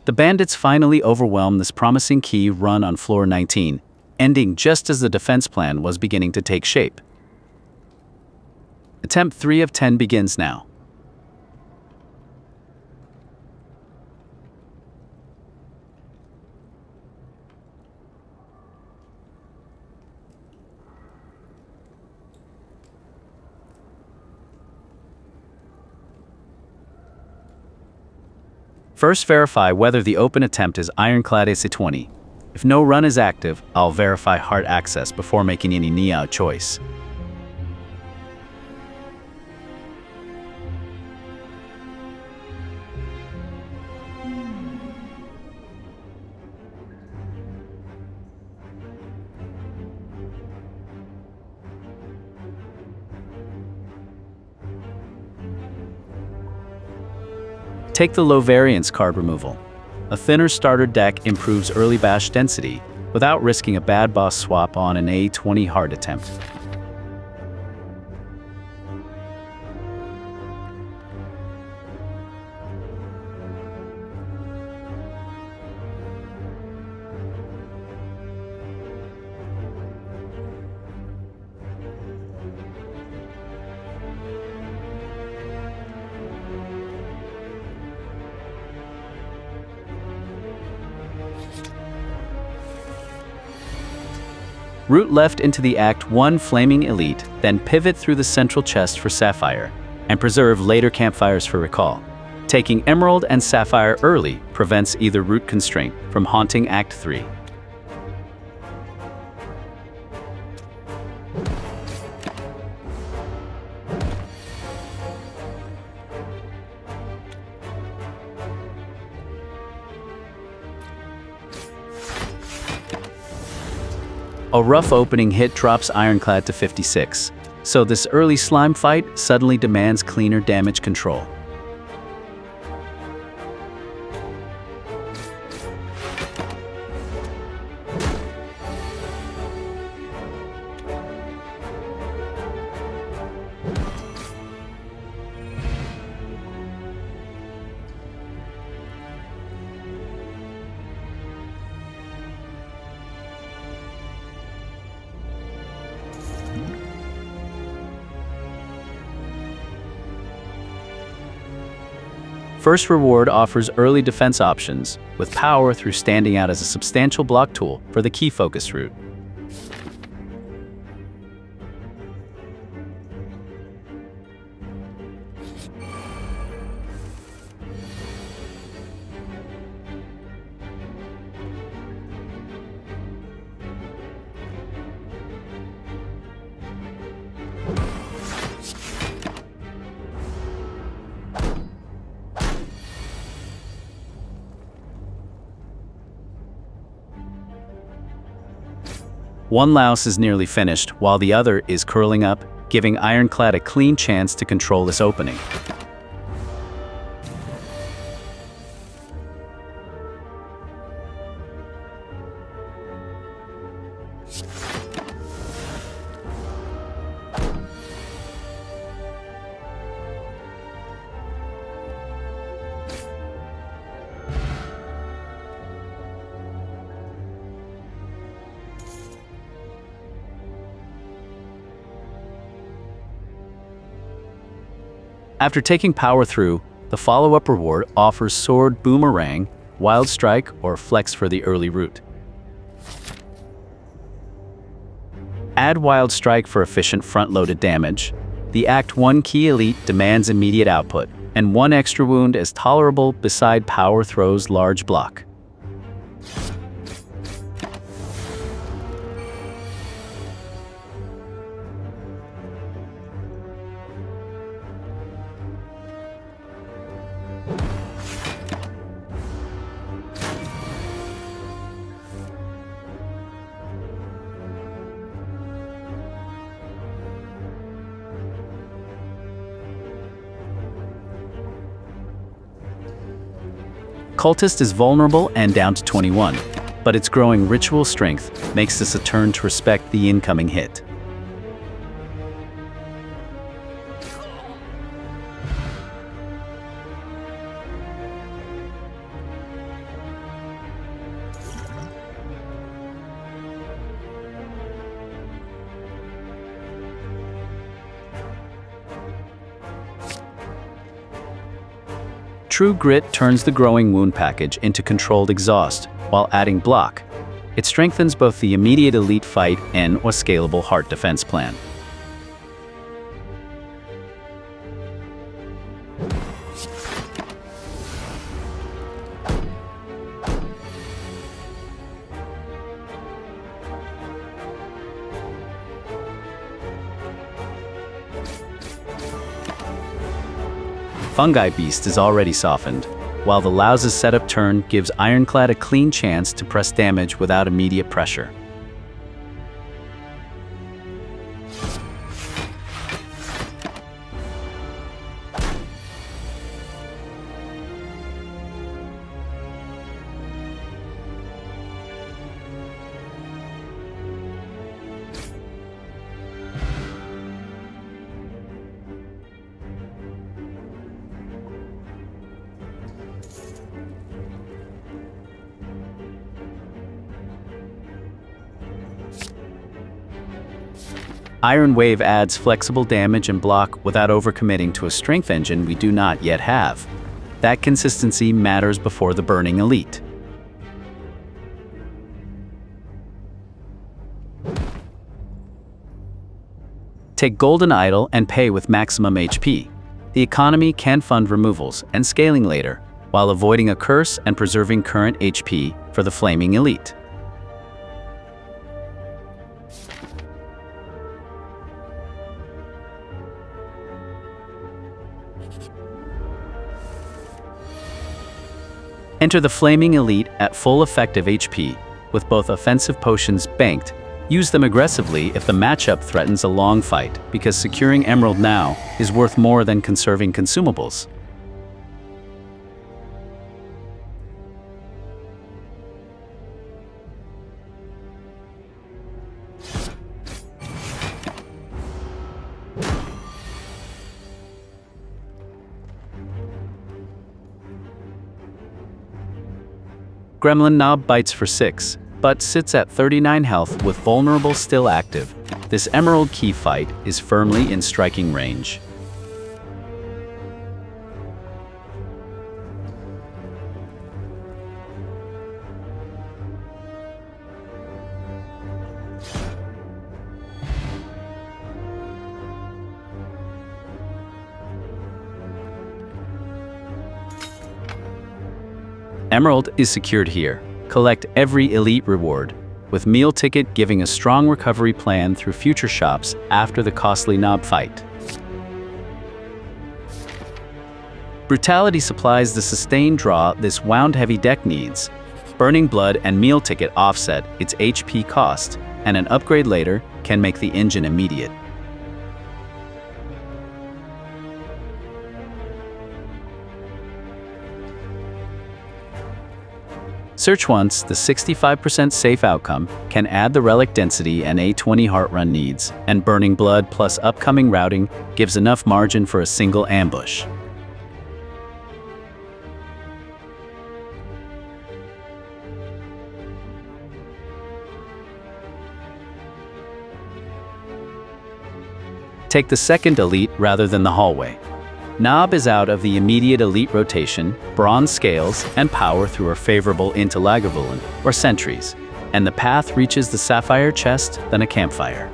[SPEAKER 1] The bandits finally overwhelmed this promising key run on floor 19, ending just as the defense plan was beginning to take shape. Attempt 3 of 10 begins now. First, verify whether the open attempt is Ironclad A20. If no run is active, I'll verify hard access before making any NIA choice. Take the low variance card removal. A thinner starter deck improves early bash density without risking a bad boss swap on an A20 hard attempt. Root left into the Act 1 Flaming Elite, then pivot through the central chest for Sapphire, and preserve later campfires for recall. Taking Emerald and Sapphire early prevents either root constraint from haunting Act 3. A rough opening hit drops Ironclad to 56, so this early slime fight suddenly demands cleaner damage control. First reward offers early defense options, with power through standing out as a substantial block tool for the key focus route. One louse is nearly finished, while the other is curling up, giving Ironclad a clean chance to control this opening. After taking power through, the follow-up reward offers Sword Boomerang, Wild Strike, or Flex for the early route. Add Wild Strike for efficient front-loaded damage. The Act 1 Key Elite demands immediate output, and one extra wound is tolerable beside Power Throw's large block. Cultist is vulnerable and down to 21, but its growing ritual strength makes this a turn to respect the incoming hit. True Grit turns the growing wound package into controlled exhaust while adding block. It strengthens both the immediate elite fight and a scalable heart defense plan. Fungi Beast is already softened, while the Louse's setup turn gives Ironclad a clean chance to press damage without immediate pressure. Iron Wave adds flexible damage and block without overcommitting to a strength engine we do not yet have. That consistency matters before the Burning Elite. Take Golden Idol and pay with maximum HP. The economy can fund removals and scaling later, while avoiding a curse and preserving current HP for the Flaming Elite. Enter the Flaming Elite at full effective HP, with both offensive potions banked. Use them aggressively if the matchup threatens a long fight, because securing Emerald now is worth more than conserving consumables. Gremlin Knob bites for 6, but sits at 39 health with Vulnerable still active. This Emerald Key fight is firmly in striking range. Emerald is secured here. Collect every elite reward, with Meal Ticket giving a strong recovery plan through future shops after the costly Knob fight. Brutality supplies the sustained draw this wound-heavy deck needs. Burning Blood and Meal Ticket offset its HP cost, and an upgrade later can make the engine immediate. Search once, the 65% safe outcome can add the relic density and A20 heart run needs, and Burning Blood plus upcoming routing gives enough margin for a single ambush. Take the second elite rather than the hallway. Knob is out of the immediate elite rotation, bronze scales, and power through are favorable into Lagavulin or sentries, and the path reaches the sapphire chest, then a campfire.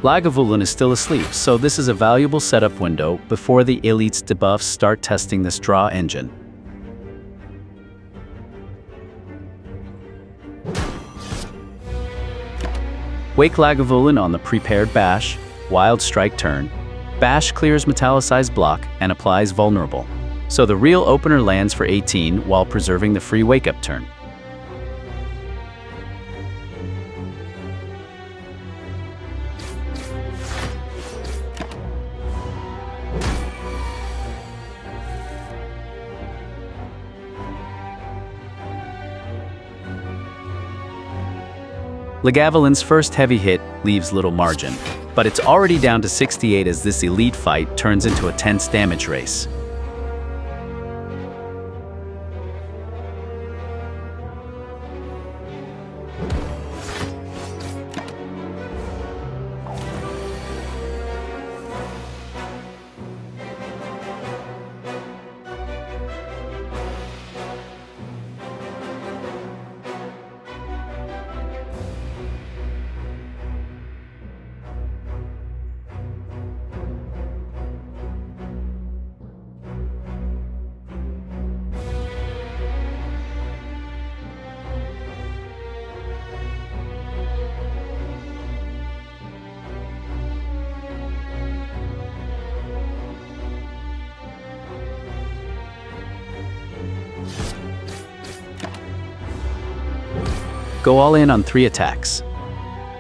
[SPEAKER 1] Lagavulin is still asleep, so this is a valuable setup window before the Elite's debuffs start testing this draw engine. Wake Lagavulin on the prepared Bash, Wild Strike turn. Bash clears metallicized block and applies Vulnerable, so the real opener lands for 18 while preserving the free wake-up turn. Lagavulin's first heavy hit leaves little margin. but it's already down to 68 as this elite fight turns into a tense damage race. Go all in on 3 attacks.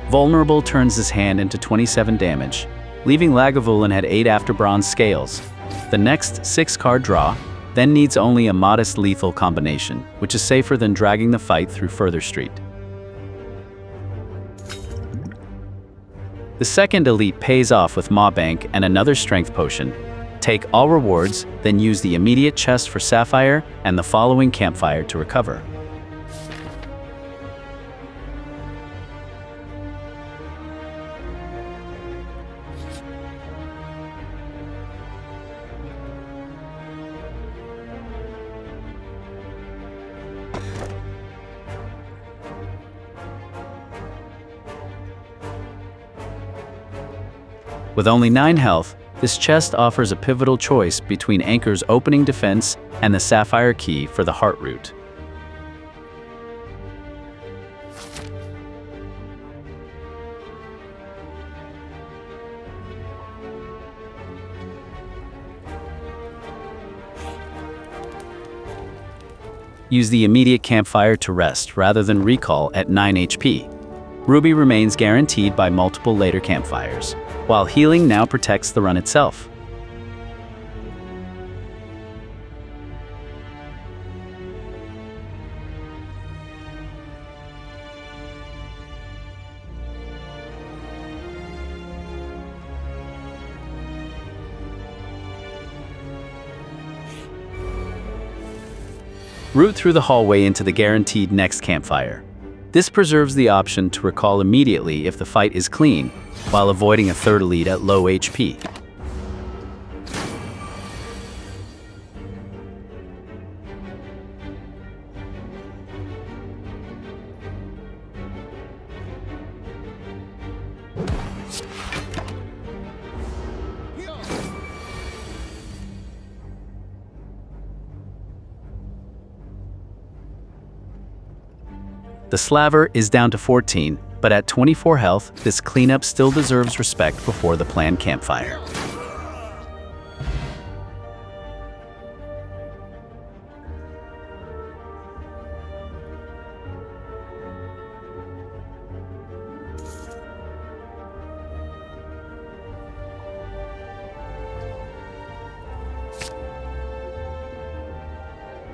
[SPEAKER 1] Vulnerable turns his hand into 27 damage, leaving Lagavulin at 8 after bronze scales. The next 6-card draw then needs only a modest lethal combination, which is safer than dragging the fight through further street. The second elite pays off with Maw Bank and another strength potion. Take all rewards, then use the immediate chest for Sapphire and the following campfire to recover. With only 9 health, this chest offers a pivotal choice between Anchor's opening defense and the Sapphire Key for the Heart Root. Use the immediate campfire to rest rather than recall at 9 HP. Ruby remains guaranteed by multiple later campfires, while healing now protects the run itself. Route through the hallway into the guaranteed next campfire. This preserves the option to recall immediately if the fight is clean, while avoiding a third elite at low HP. The Slaver is down to 14, but at 24 health, this cleanup still deserves respect before the planned campfire.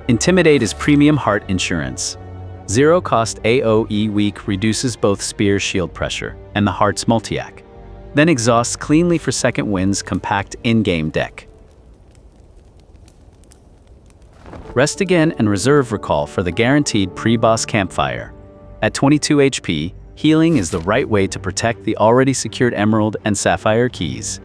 [SPEAKER 1] Intimidate is premium heart insurance. Zero-cost AoE weak reduces both Spire's shield pressure and the Heart's multi-ack, then exhausts cleanly for second wind's compact in-game deck. Rest again and reserve recall for the guaranteed pre-boss campfire. At 22 HP, healing is the right way to protect the already secured Emerald and Sapphire keys.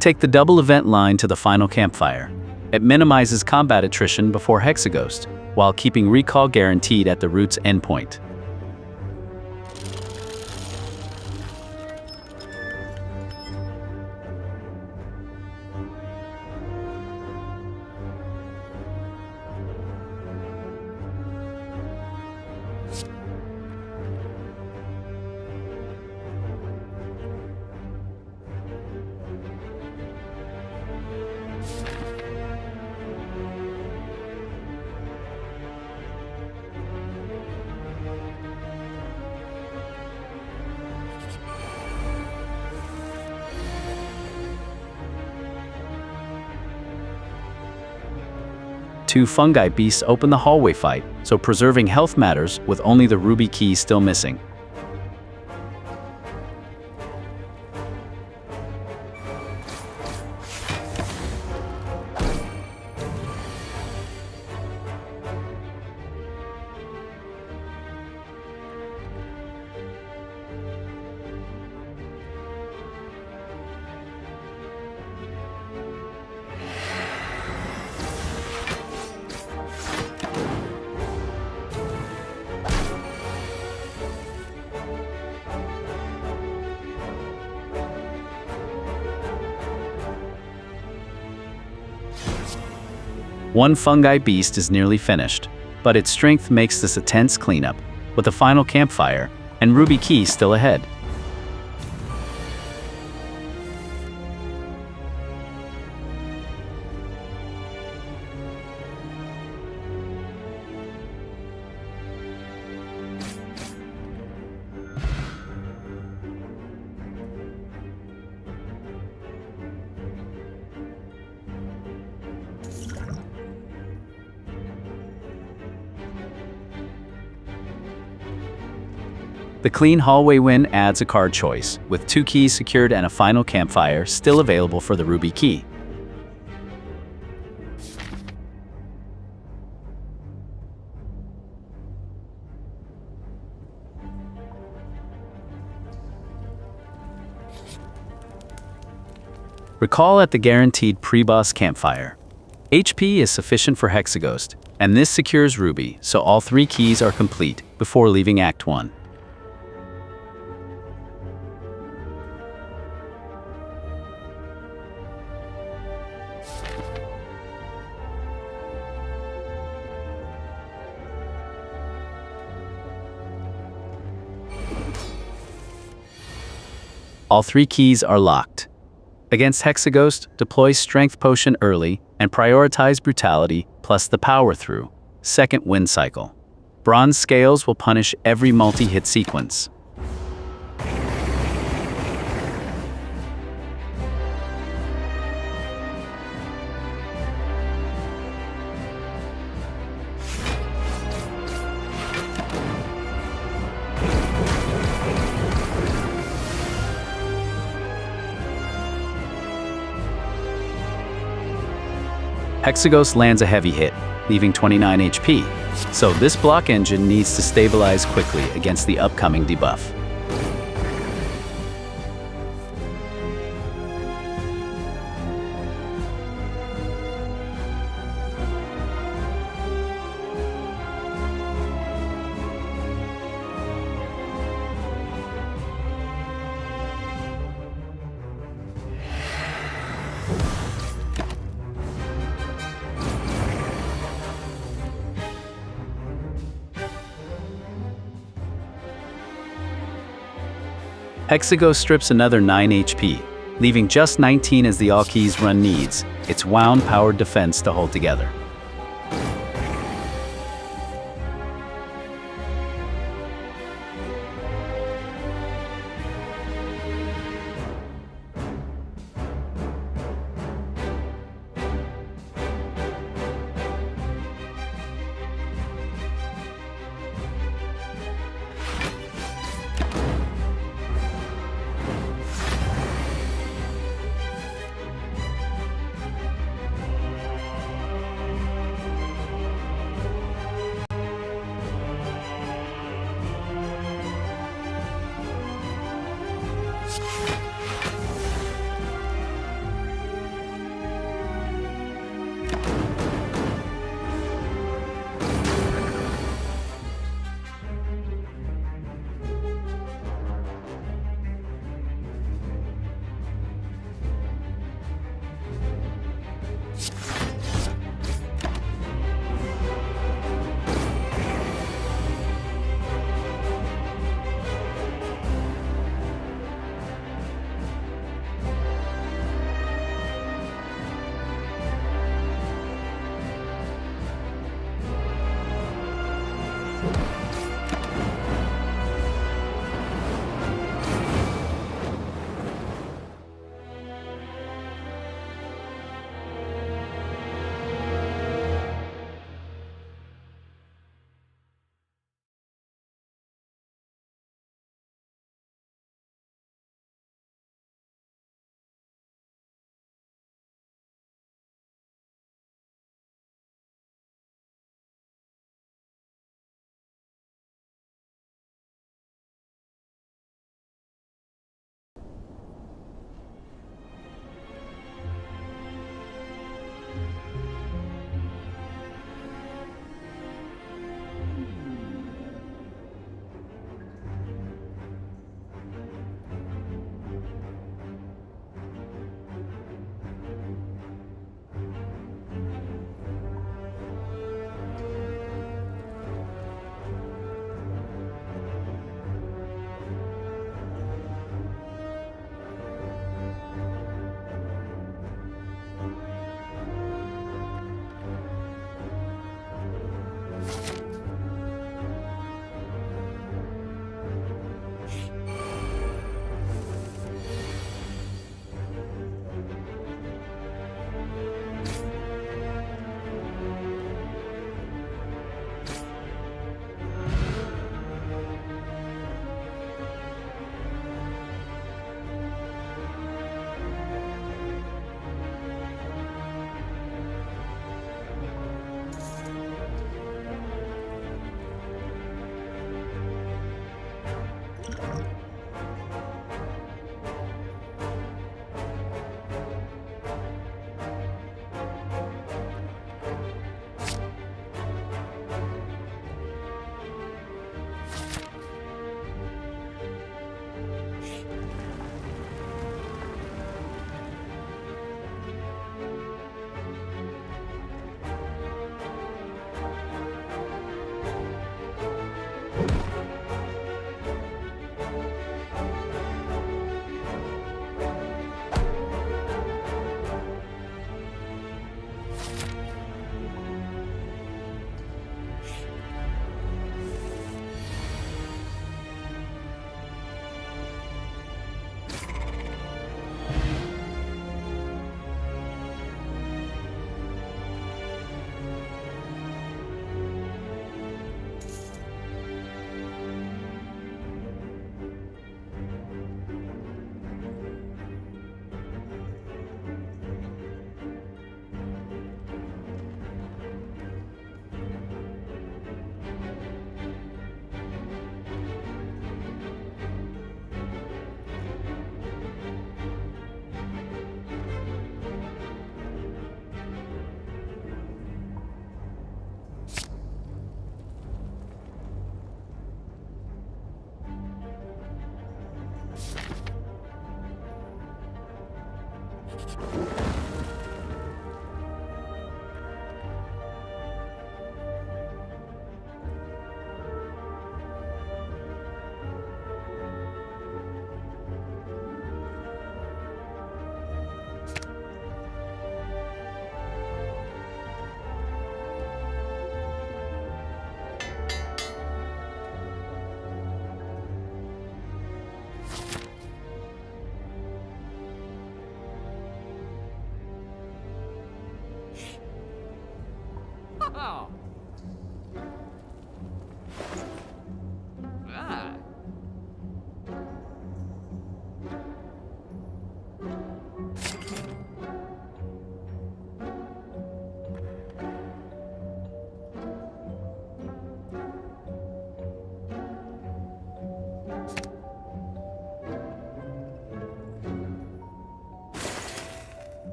[SPEAKER 1] Take the double event line to the final campfire. It minimizes combat attrition before Hexaghost, while keeping recall guaranteed at the route's endpoint. 2 fungi beasts open the hallway fight, so preserving health matters with only the ruby key still missing. One fungi beast is nearly finished, but its strength makes this a tense cleanup, with a final campfire and ruby key still ahead. The clean hallway win adds a card choice, with 2 keys secured and a final campfire still available for the ruby key. Recall at the guaranteed pre-boss campfire. HP is sufficient for Hexaghost, and this secures ruby, so all 3 keys are complete before leaving Act 1. All 3 keys are locked. Against Hexaghost, deploy Strength Potion early and prioritize Brutality plus the Power Through, second win cycle. Bronze Scales will punish every multi-hit sequence. Hexaghost lands a heavy hit, leaving 29 HP, so this block engine needs to stabilize quickly against the upcoming debuff. Hexaghost strips another 9 HP, leaving just 19 as the all keys run needs its wound-powered defense to hold together.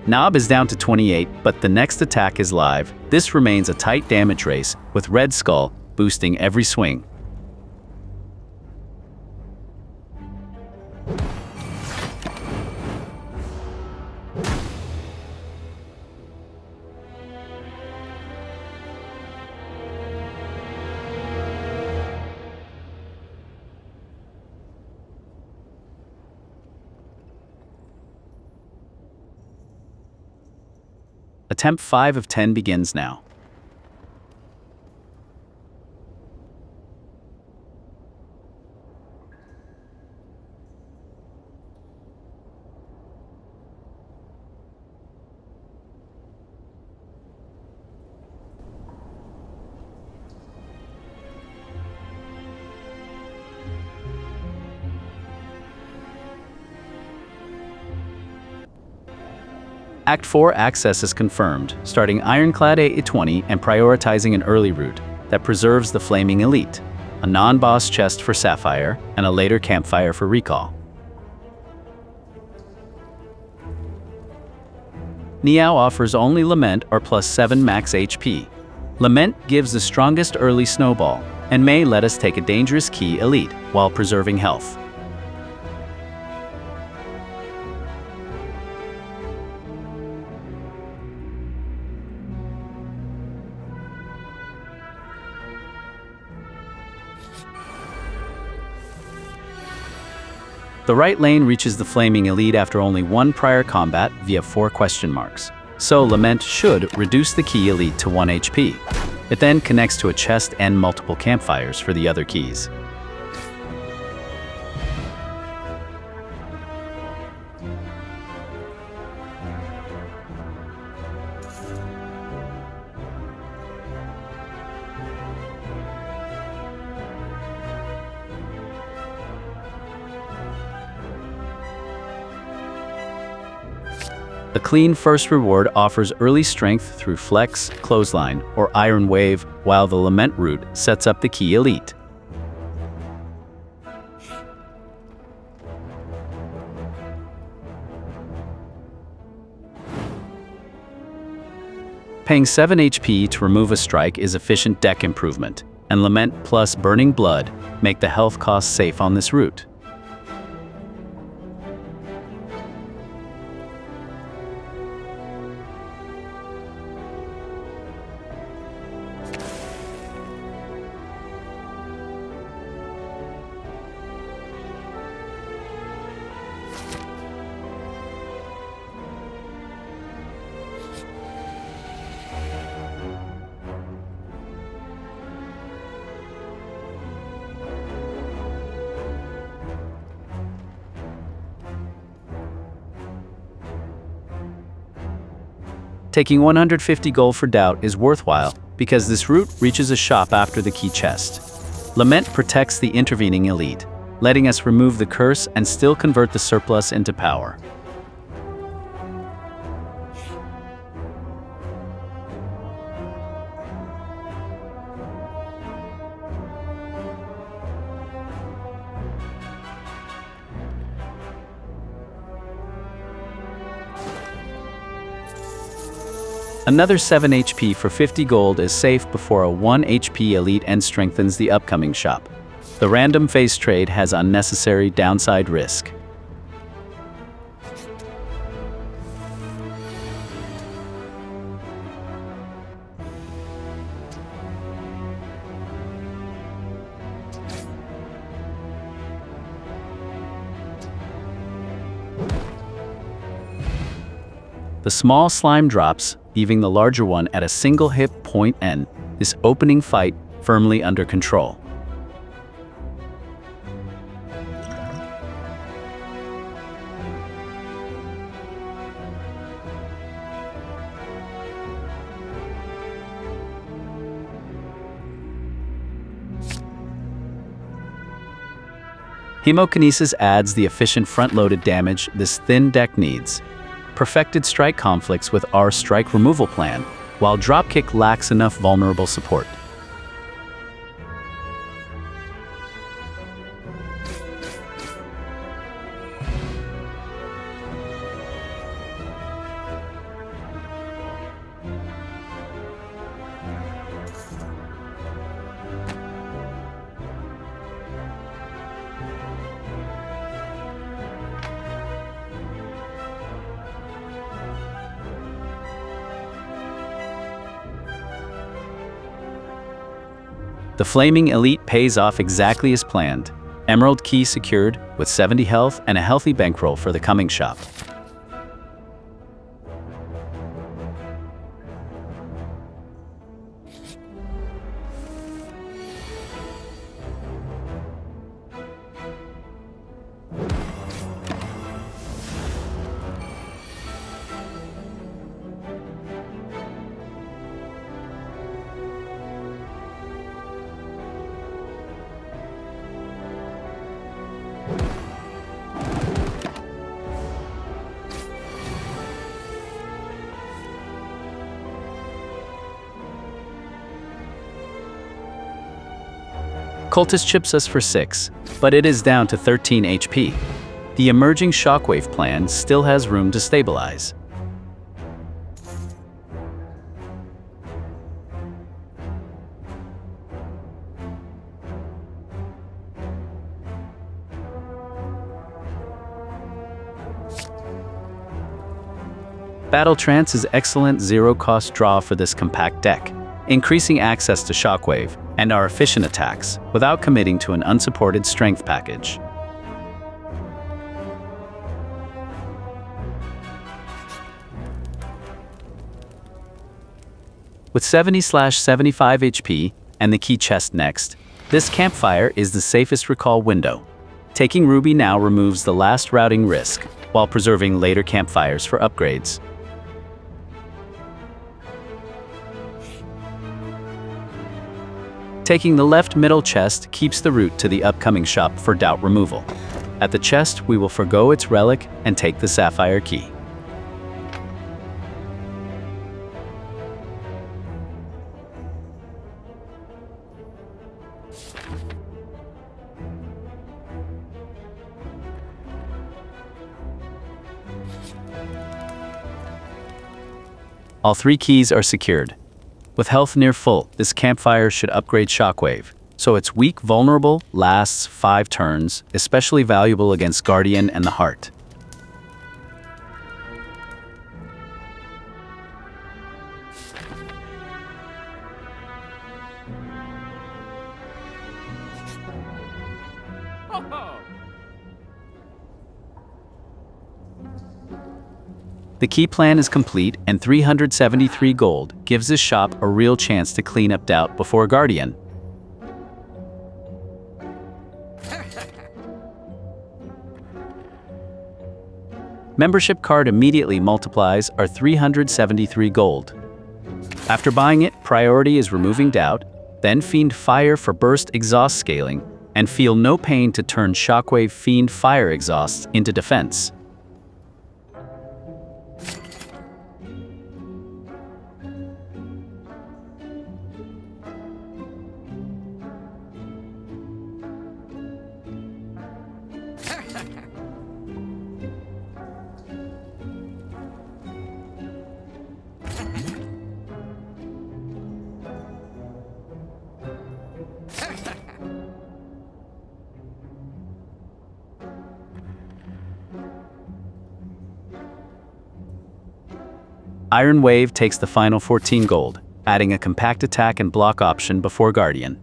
[SPEAKER 1] Nob is down to 28, but the next attack is live. This remains a tight damage race, with Red Skull boosting every swing. Attempt 5 of 10 begins now. Act 4 access is confirmed, starting Ironclad A20 and prioritizing an early route that preserves the Flaming Elite, a non-boss chest for Sapphire, and a later campfire for Recall. Niao offers only Lament or +7 max HP. Lament gives the strongest early snowball, and may let us take a dangerous key elite while preserving health. The right lane reaches the Flaming Elite after only one prior combat via 4 question marks. So Lament should reduce the key elite to 1 HP. It then connects to a chest and multiple campfires for the other keys. The clean first reward offers early strength through Flex, Clothesline, or Iron Wave, while the Lament route sets up the key elite. Paying 7 HP to remove a strike is efficient deck improvement, and Lament plus Burning Blood make the health cost safe on this route. Taking 150 gold for Doubt is worthwhile because this route reaches a shop after the key chest. Lament protects the intervening elite, letting us remove the curse and still convert the surplus into power. Another 7 HP for 50 gold is safe before a 1 HP elite and strengthens the upcoming shop. The random face trade has unnecessary downside risk. The small slime drops, leaving the larger one at a single hit point and this opening fight firmly under control. Hemokinesis adds the efficient front-loaded damage this thin deck needs. Perfected Strike conflicts with our strike removal plan, while Dropkick lacks enough vulnerable support. The Flaming Elite pays off exactly as planned. Emerald key secured, with 70 health and a healthy bankroll for the coming shop. Cultist chips us for 6, but it is down to 13 HP. The emerging Shockwave plan still has room to stabilize. Battle Trance is excellent zero-cost draw for this compact deck, increasing access to Shockwave and our efficient attacks without committing to an unsupported strength package. With 70/75 HP and the key chest next, this campfire is the safest recall window. Taking Ruby now removes the last routing risk, while preserving later campfires for upgrades. Taking the left middle chest keeps the route to the upcoming shop for doubt removal. At the chest, we will forgo its relic and take the sapphire key. All 3 keys are secured. With health near full, this campfire should upgrade Shockwave, so its weak vulnerable lasts 5 turns, especially valuable against Guardian and the Heart. The key plan is complete, and 373 gold gives this shop a real chance to clean up doubt before Guardian. Membership card immediately multiplies our 373 gold. After buying it, priority is removing doubt, then Fiend Fire for burst exhaust scaling, and feel no pain to turn Shockwave Fiend Fire exhausts into defense. Iron Wave takes the final 14 gold, adding a compact attack and block option before Guardian.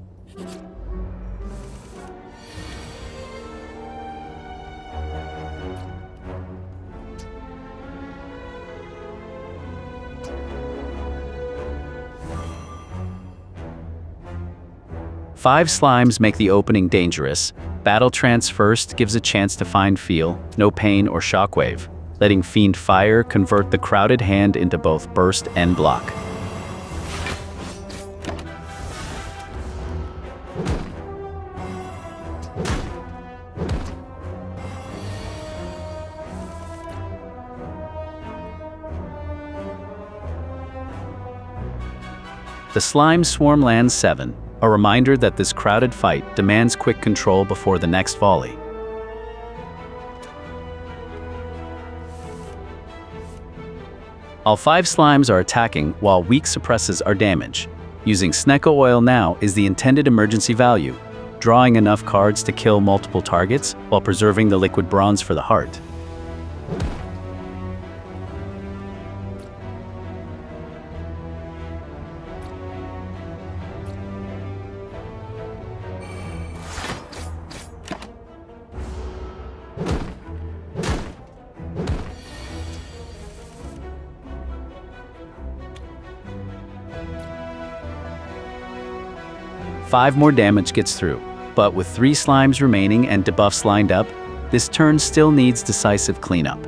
[SPEAKER 1] Five slimes make the opening dangerous. Battle Trance first gives a chance to find feel, no pain or shockwave, letting Fiend Fire convert the crowded hand into both burst and block. The Slime Swarm lands 7, a reminder that this crowded fight demands quick control before the next volley. All 5 slimes are attacking while weak suppresses are damage. Using Snecko Oil now is the intended emergency value. drawing enough cards to kill multiple targets while preserving the liquid bronze for the heart. Five more damage gets through, but with 3 slimes remaining and debuffs lined up, this turn still needs decisive cleanup.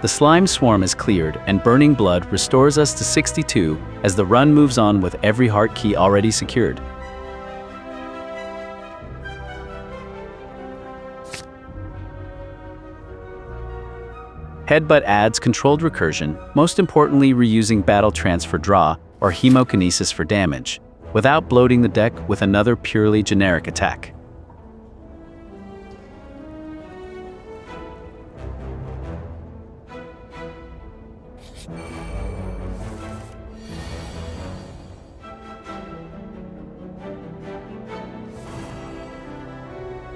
[SPEAKER 1] The slime swarm is cleared, and Burning Blood restores us to 62 as the run moves on with every heart key already secured. Headbutt adds controlled recursion, most importantly reusing Battle Trance for draw or Hemokinesis for damage, without bloating the deck with another purely generic attack.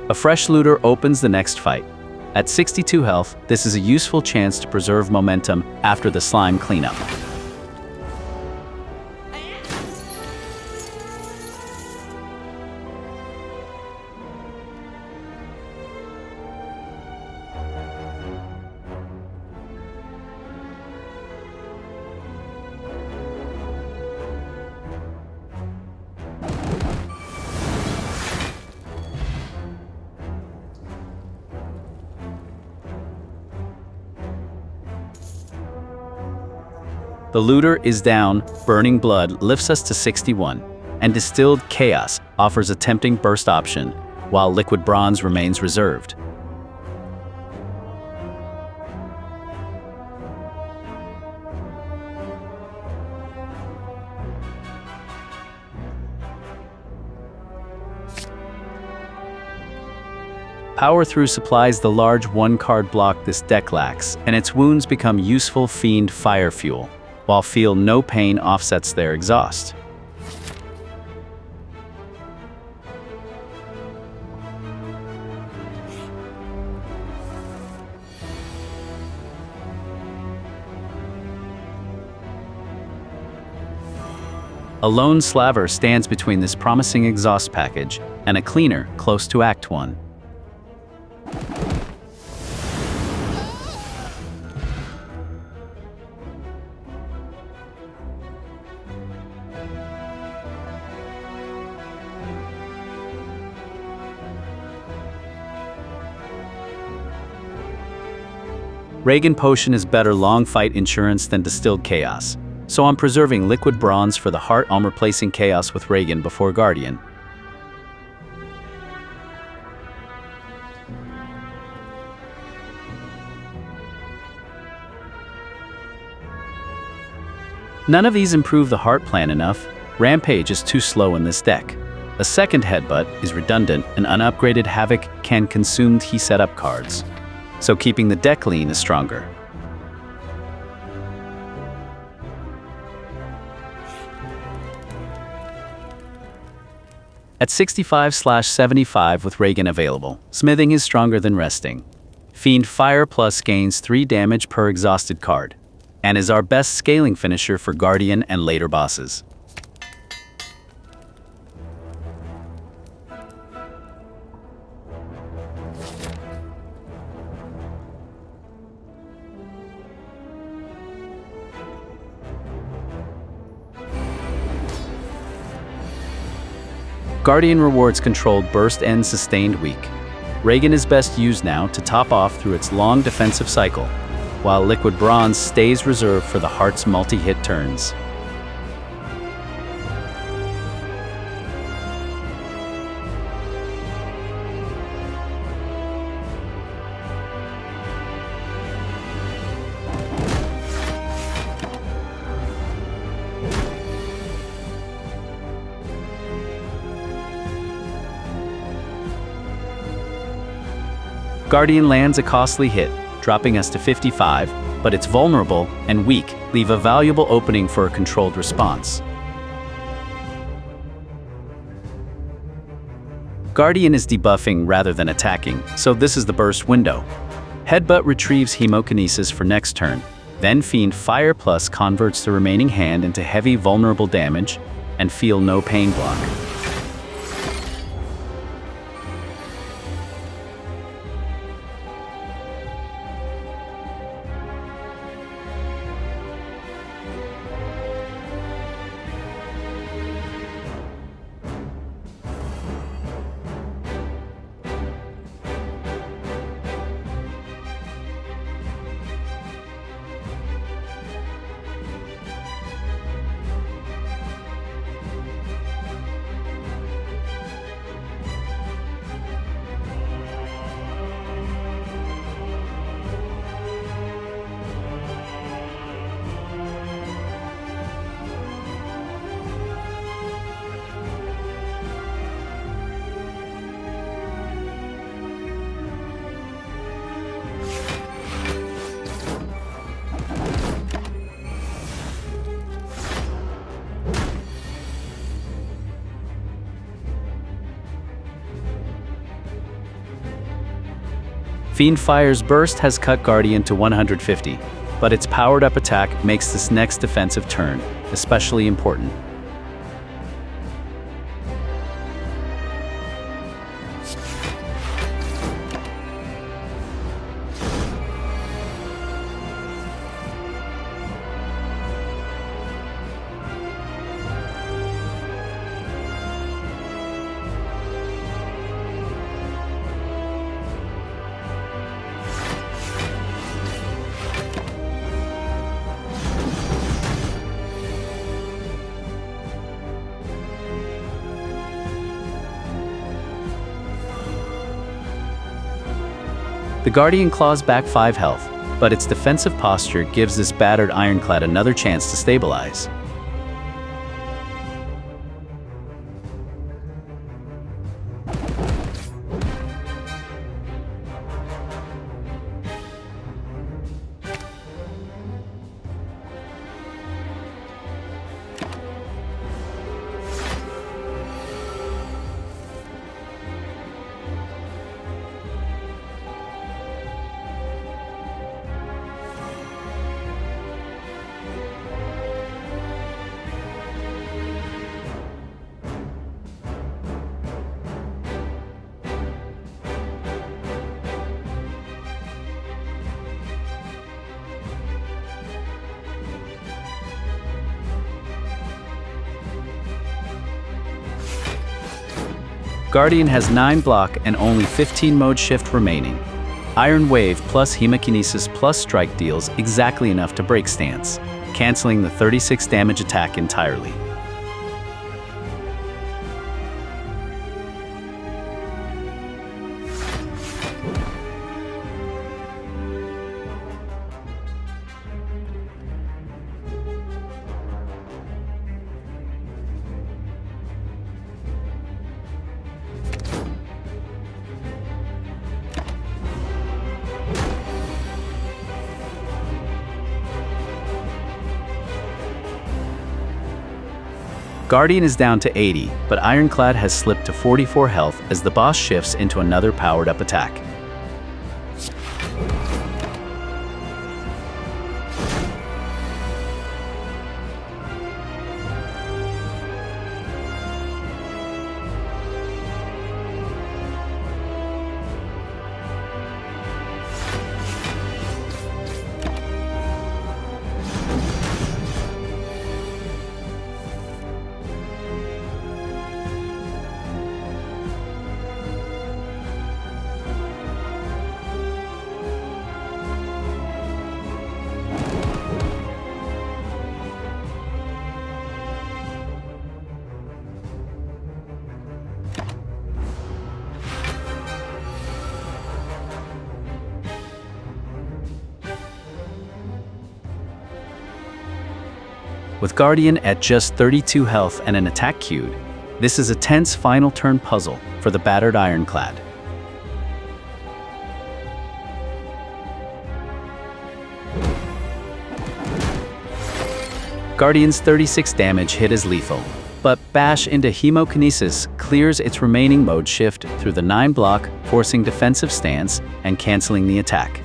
[SPEAKER 1] A fresh looter opens the next fight. At 62 health, this is a useful chance to preserve momentum after the slime cleanup. The looter is down, Burning Blood lifts us to 61, and Distilled Chaos offers a tempting burst option, while Liquid Bronze remains reserved. Power Through supplies the large 1-card block this deck lacks, and its wounds become useful Fiend fire fuel, while Feel No Pain offsets their exhaust. A lone slaver stands between this promising exhaust package and a cleaner close to Act 1. Reagan Potion is better long fight insurance than Distilled Chaos, so I'm preserving Liquid Bronze for the heart. I'm replacing Chaos with Reagan before Guardian. None of these improve the heart plan enough. Rampage is too slow in this deck. A second Headbutt is redundant, and unupgraded Havoc can consume key setup cards, so keeping the deck lean is stronger. At 65/75 with Reagan available, smithing is stronger than resting. Fiend Fire Plus gains 3 damage per exhausted card, and is our best scaling finisher for Guardian and later bosses. Guardian rewards controlled burst and sustained weak. Reagan is best used now to top off through its long defensive cycle, while Liquid Bronze stays reserved for the heart's multi-hit turns. Guardian lands a costly hit, dropping us to 55, but it's vulnerable and weak, leave a valuable opening for a controlled response. Guardian is debuffing rather than attacking, so this is the burst window. Headbutt retrieves Hemokinesis for next turn, then Fiend Fire Plus converts the remaining hand into heavy vulnerable damage, and feel no pain block. Fiend Fire's burst has cut Guardian to 150, but its powered-up attack makes this next defensive turn especially important. The Guardian claws back 5 health, but its defensive posture gives this battered Ironclad another chance to stabilize. Guardian has 9 block and only 15 mode shift remaining. Iron Wave plus Hemokinesis plus Strike deals exactly enough to break stance, canceling the 36 damage attack entirely. Guardian is down to 80, but Ironclad has slipped to 44 health as the boss shifts into another powered-up attack. With Guardian at just 32 health and an attack queued, this is a tense final turn puzzle for the battered Ironclad. Guardian's 36 damage hit is lethal, but Bash into Hemokinesis clears its remaining mode shift through the 9 block, forcing defensive stance and canceling the attack.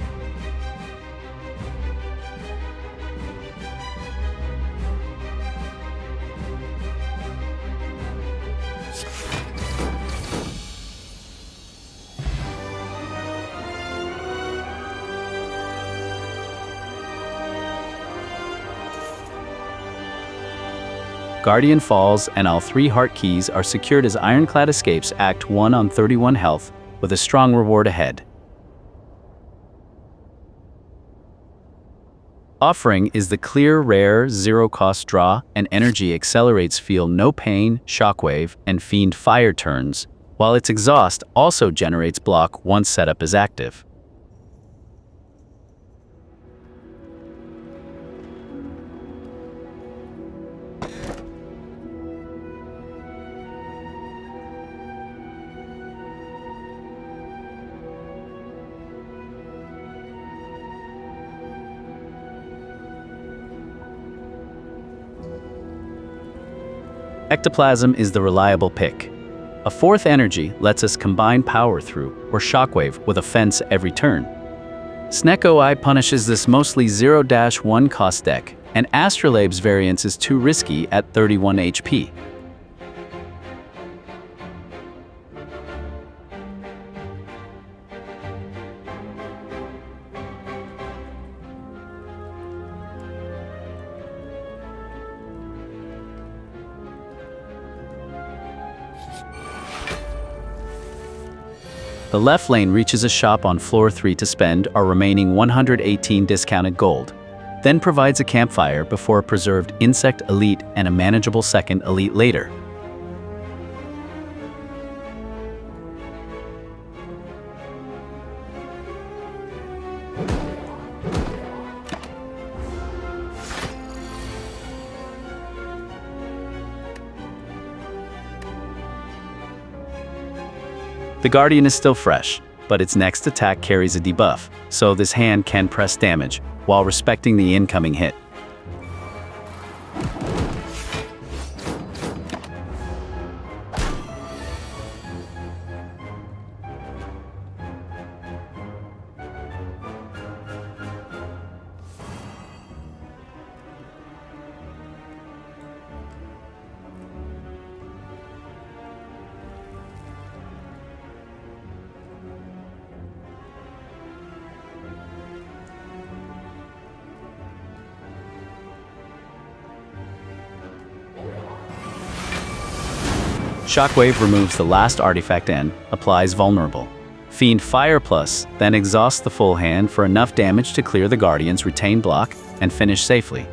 [SPEAKER 1] Guardian falls, and all 3 heart keys are secured as Ironclad escapes Act 1 on 31 health, with a strong reward ahead. Offering is the clear, rare, zero-cost draw, and energy accelerates Feel No Pain, Shockwave, and Fiend Fire turns, while its exhaust also generates block once setup is active. Ectoplasm is the reliable pick. A 4th energy lets us combine Power Through or Shockwave with Offense every turn. Snecko Eye punishes this mostly 0-1 cost deck, and Astrolabe's variance is too risky at 31 HP. The left lane reaches a shop on floor 3 to spend our remaining 118 discounted gold, then provides a campfire before a preserved Insect Elite and a manageable second Elite later. The Guardian is still fresh, but its next attack carries a debuff, so this hand can press damage, while respecting the incoming hit. Shockwave removes the last artifact and applies Vulnerable. Fiend Fire Plus then exhausts the full hand for enough damage to clear the Guardian's retained block and finish safely.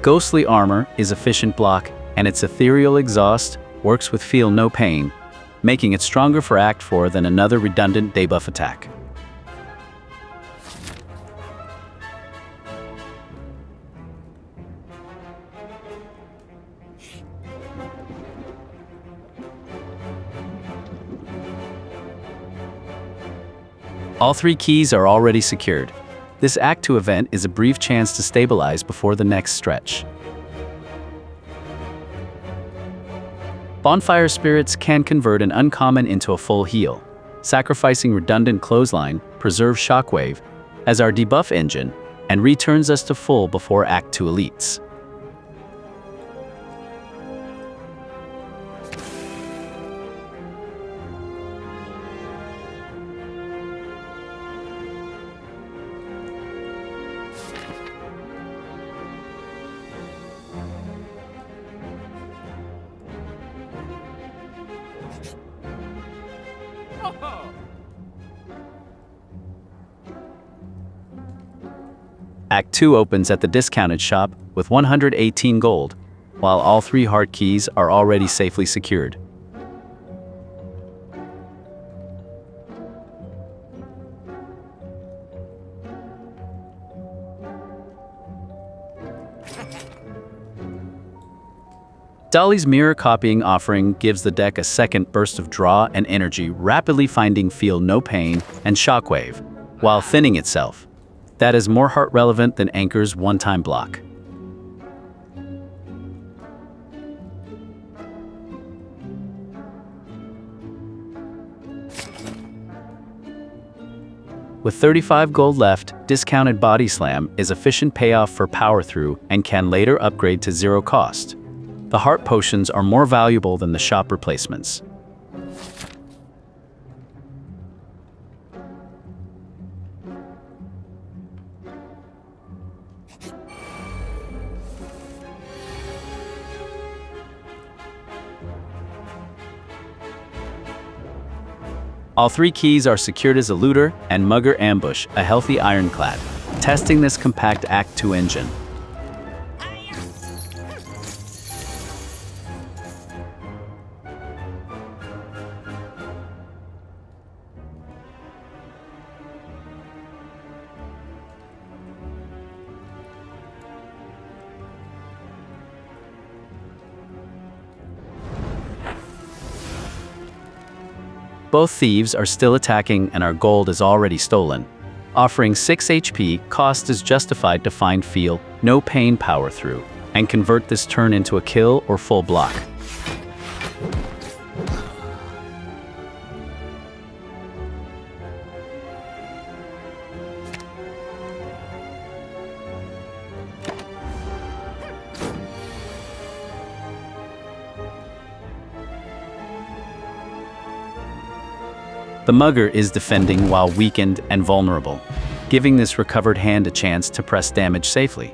[SPEAKER 1] Ghostly Armor is efficient block, and its ethereal exhaust works with Feel No Pain, making it stronger for Act 4 than another redundant debuff attack. All 3 keys are already secured. This Act 2 event is a brief chance to stabilize before the next stretch. Bonfire Spirits can convert an uncommon into a full heal, sacrificing redundant Clothesline, preserves Shockwave as our debuff engine, and returns us to full before Act 2 elites. Act 2 opens at the discounted shop with 118 gold, while all 3 heart keys are already safely secured. Dolly's mirror copying offering gives the deck a second burst of draw and energy, rapidly finding Feel No Pain and Shockwave, while thinning itself. That is more heart relevant than Anchor's one-time block. With 35 gold left, discounted Body Slam is efficient payoff for power through and can later upgrade to 0 cost. The heart potions are more valuable than the shop replacements. All 3 keys are secured as a looter and mugger ambush, a healthy ironclad, testing this compact Act 2 engine. Both thieves are still attacking and our gold is already stolen. Offering 6 HP, cost is justified to find Feel No Pain power through, and convert this turn into a kill or full block. The mugger is defending while weakened and vulnerable, giving this recovered hand a chance to press damage safely.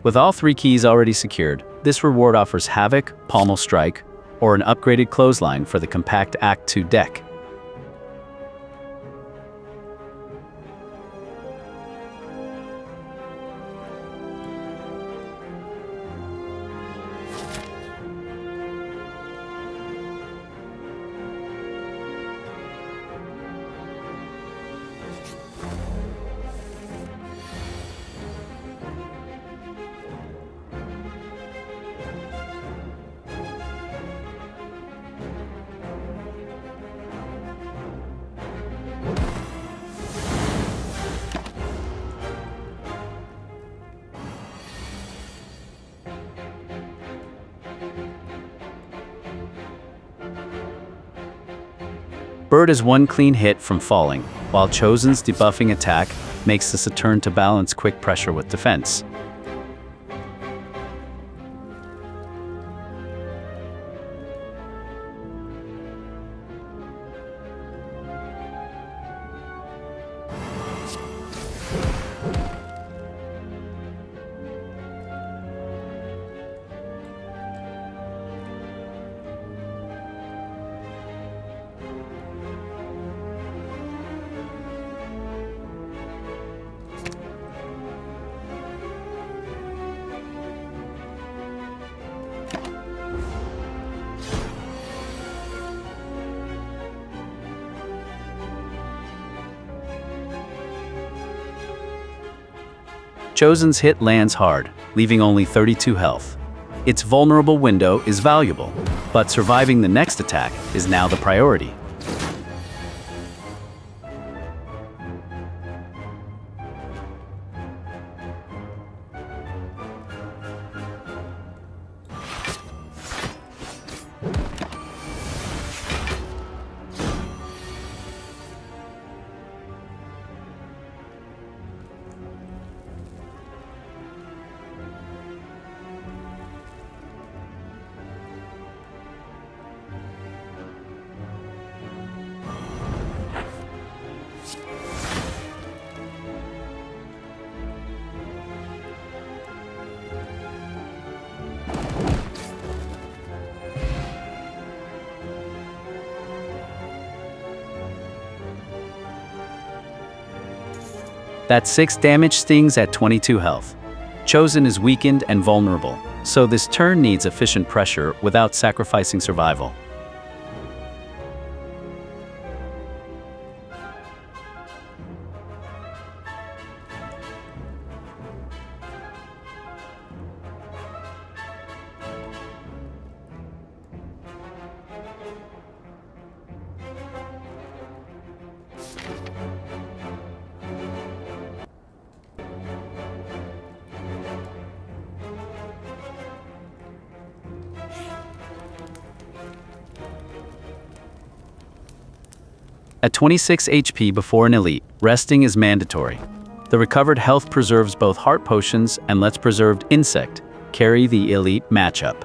[SPEAKER 1] With all 3 keys already secured, this reward offers Havoc, Pommel Strike, or an upgraded Clothesline for the compact Act 2 deck. Bird is 1 clean hit from falling, while Chosen's debuffing attack makes this a turn to balance quick pressure with defense. Chosen's hit lands hard, leaving only 32 health. Its vulnerable window is valuable, but surviving the next attack is now the priority. That 6 damage stings at 22 health. Chosen is weakened and vulnerable, so this turn needs efficient pressure without sacrificing survival. At 26 HP before an elite, resting is mandatory. The recovered health preserves both heart potions and Let's Preserved Insect. Carry the elite matchup.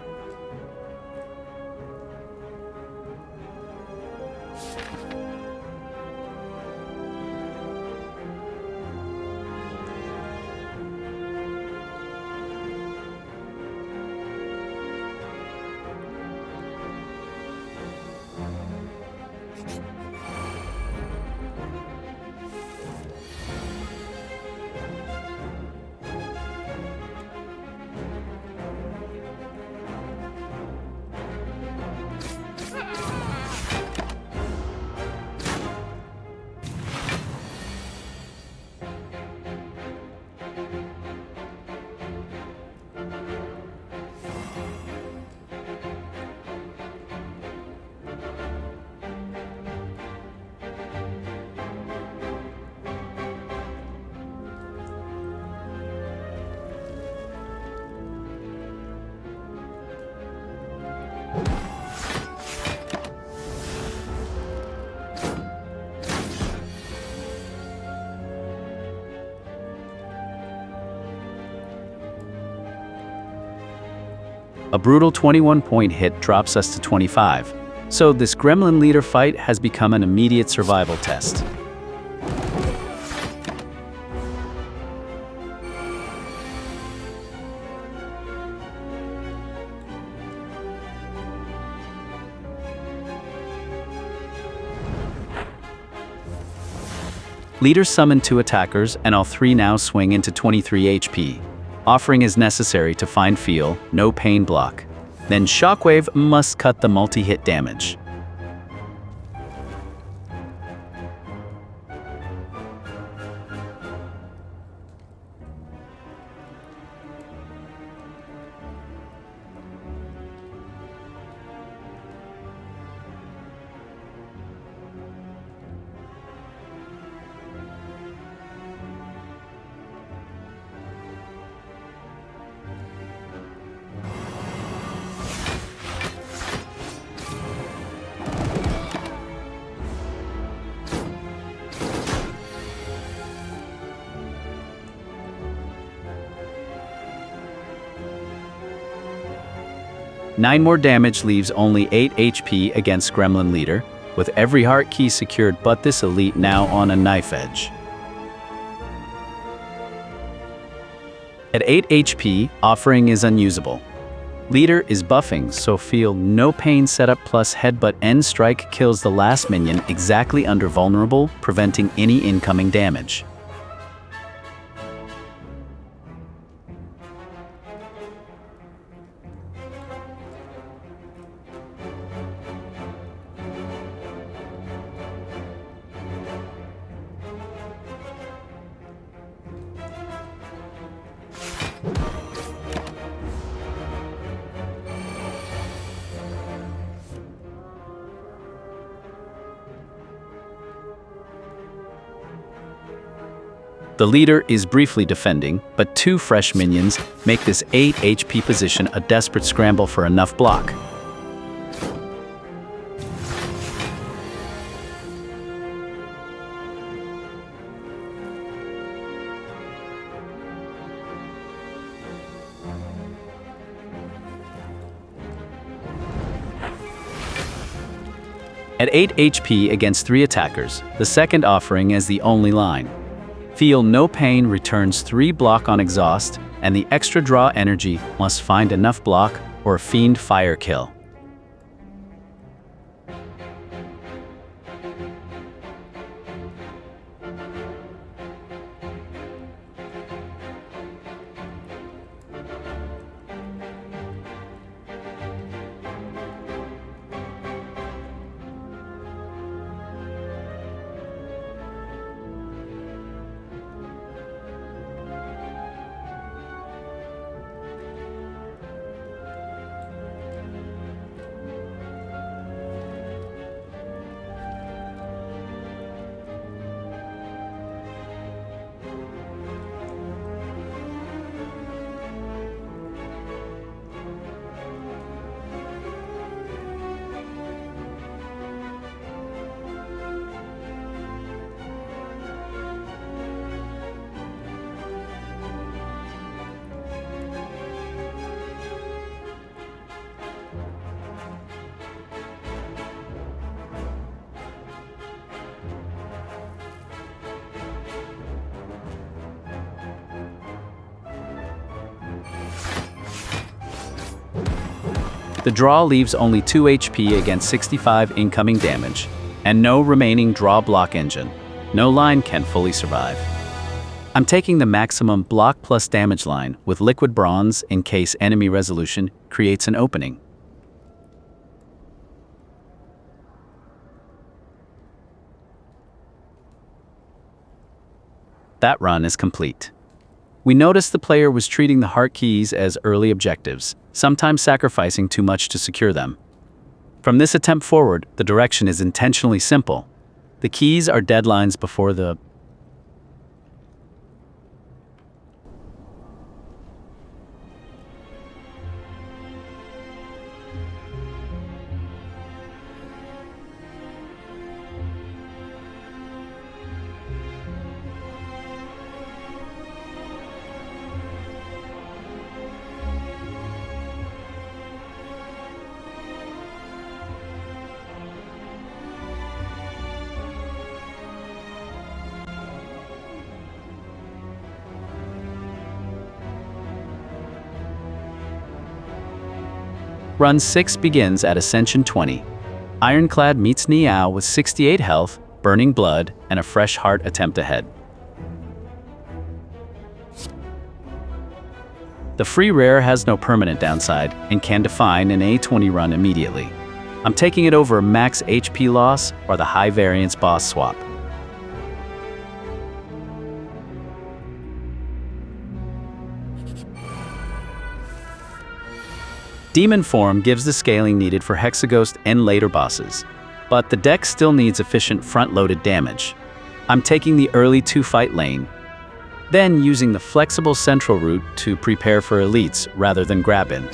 [SPEAKER 1] A brutal 21-point hit drops us to 25, so this Gremlin leader fight has become an immediate survival test. Leader summoned 2 attackers, and all 3 now swing into 23 HP. Offering is necessary to find Feel, no pain block. Then Shockwave must cut the multi-hit damage. Nine more damage leaves only 8 HP against Gremlin Leader, with every heart key secured but this elite now on a knife edge. At 8 HP, Offering is unusable. Leader is buffing, so Feel no pain setup plus Headbutt End Strike kills the last minion exactly under vulnerable, preventing any incoming damage. The leader is briefly defending, but 2 fresh minions make this 8 HP position a desperate scramble for enough block. At 8 HP against 3 attackers, the second offering is the only line. Feel no pain returns 3 block on exhaust, and the extra draw energy must find enough block or Fiend Fire kill. The draw leaves only 2 HP against 65 incoming damage, and no remaining draw block engine. No line can fully survive. I'm taking the maximum block plus damage line with liquid bronze in case enemy resolution creates an opening. That run is complete. We noticed the player was treating the heart keys as early objectives, sometimes sacrificing too much to secure them. From this attempt forward, the direction is intentionally simple. The keys are deadlines before the Run 6 begins at Ascension 20. Ironclad meets Niao with 68 health, burning blood, and a fresh heart attempt ahead. The free rare has no permanent downside and can define an A20 run immediately. I'm taking it over max HP loss or the high variance boss swap. Demon form gives the scaling needed for Hexaghost and later bosses, but the deck still needs efficient front-loaded damage. I'm taking the early 2-fight lane, then using the flexible central route to prepare for elites rather than grab in.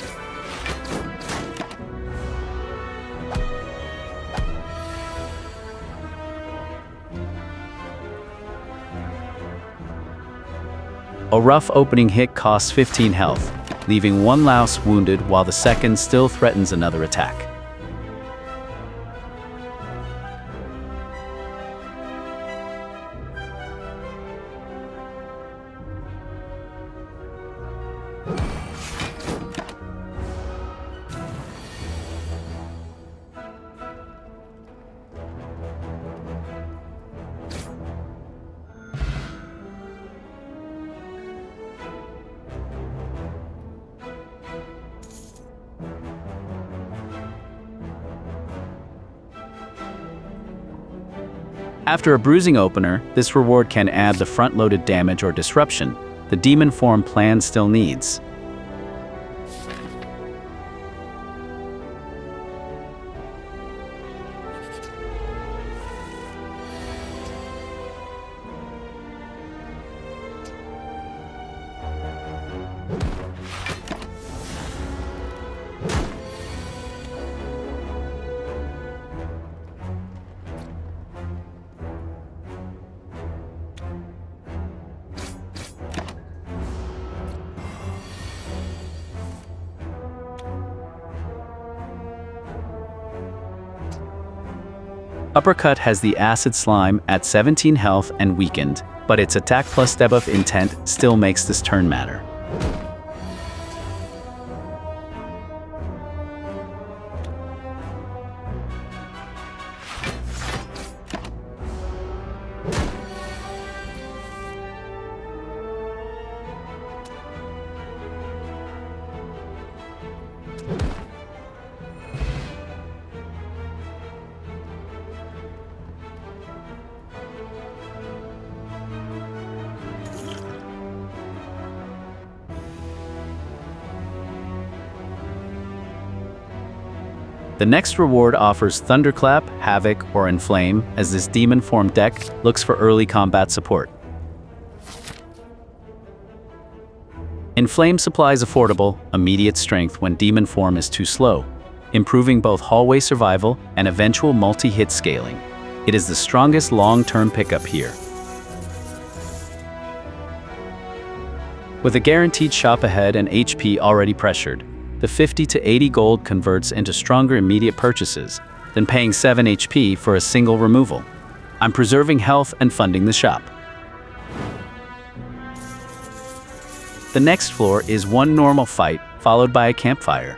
[SPEAKER 1] A rough opening hit costs 15 health, leaving one louse wounded while the second still threatens another attack. After a bruising opener, this reward can add the front-loaded damage or disruption the demon form plan still needs. Uppercut has the Acid Slime at 17 health and weakened, but its attack plus debuff intent still makes this turn matter. The next reward offers Thunderclap, Havoc, or Inflame, as this demon form deck looks for early combat support. Inflame supplies affordable, immediate strength when demon form is too slow, improving both hallway survival and eventual multi-hit scaling. It is the strongest long-term pickup here. With a guaranteed shop ahead and HP already pressured, the 50 to 80 gold converts into stronger immediate purchases than paying 7 HP for a single removal. I'm preserving health and funding the shop. The next floor is one normal fight followed by a campfire.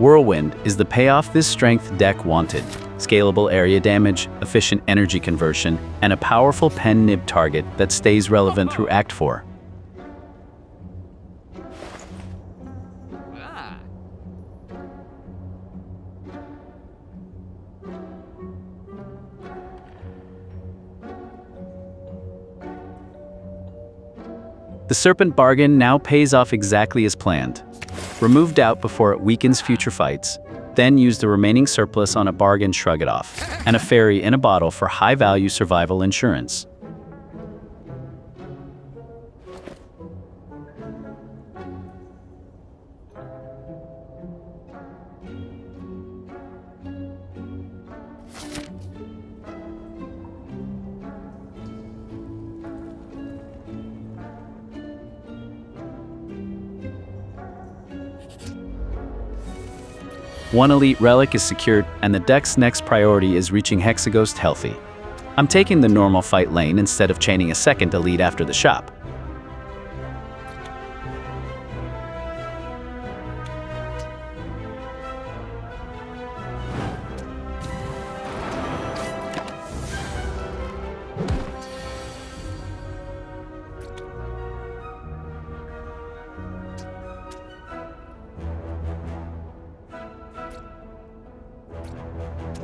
[SPEAKER 1] Whirlwind is the payoff this strength deck wanted. Scalable area damage, efficient energy conversion, and a powerful pen nib target that stays relevant through Act 4. The Serpent Bargain now pays off exactly as planned. Remove doubt before it weakens future fights, then use the remaining surplus on a bargain, shrug it off, and a fairy in a bottle for high-value survival insurance. One elite relic is secured, and the deck's next priority is reaching Hexaghost healthy. I'm taking the normal fight lane instead of chaining a second elite after the shop.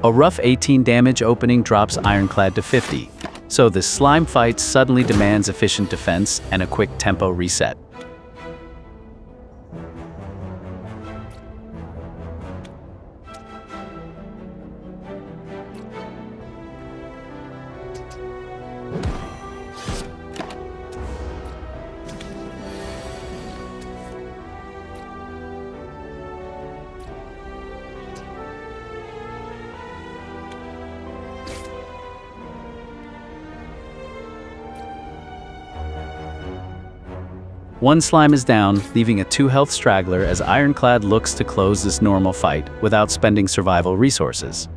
[SPEAKER 1] A rough 18 damage opening drops Ironclad to 50, so this slime fight suddenly demands efficient defense and a quick tempo reset. One slime is down, leaving a 2-health straggler as Ironclad looks to close this normal fight without spending survival resources.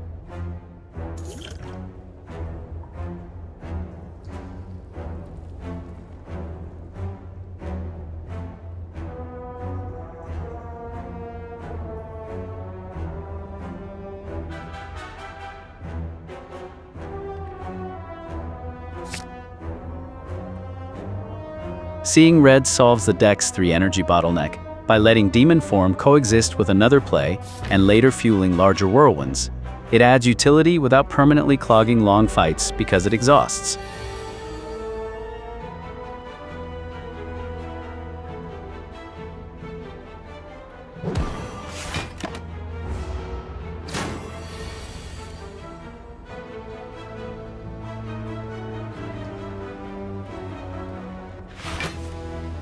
[SPEAKER 1] Seeing Red solves the deck's 3-energy bottleneck by letting Demon Form coexist with another play and later fueling larger whirlwinds. It adds utility without permanently clogging long fights because it exhausts.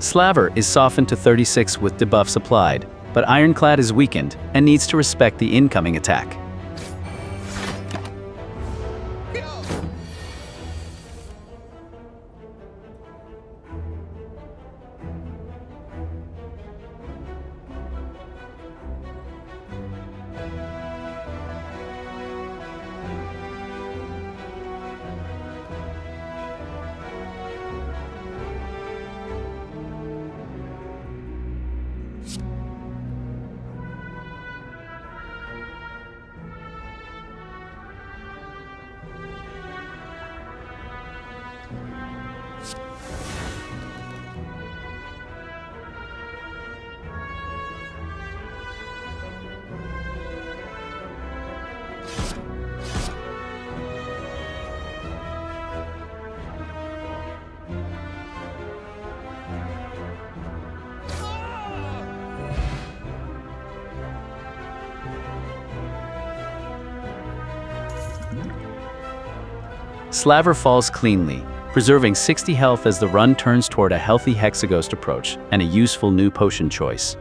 [SPEAKER 1] Slaver is softened to 36 with debuffs applied, but Ironclad is weakened and needs to respect the incoming attack. Slaver falls cleanly, preserving 60 health as the run turns toward a healthy Hexaghost approach and a useful new potion choice.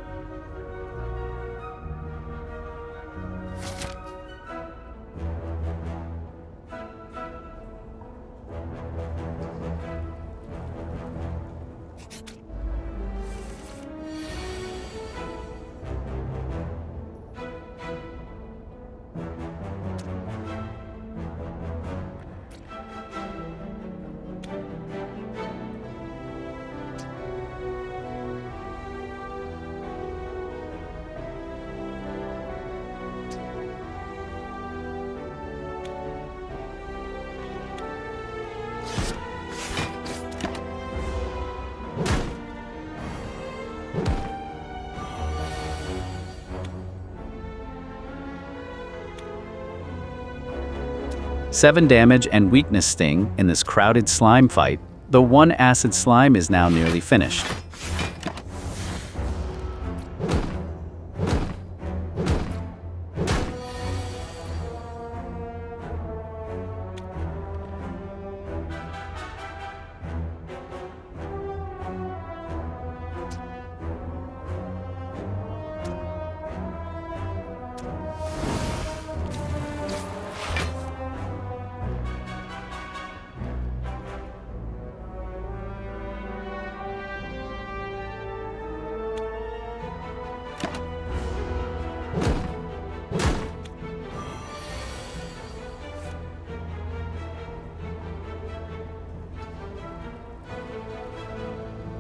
[SPEAKER 1] 7 damage and weakness sting in this crowded slime fight, though one acid slime is now nearly finished.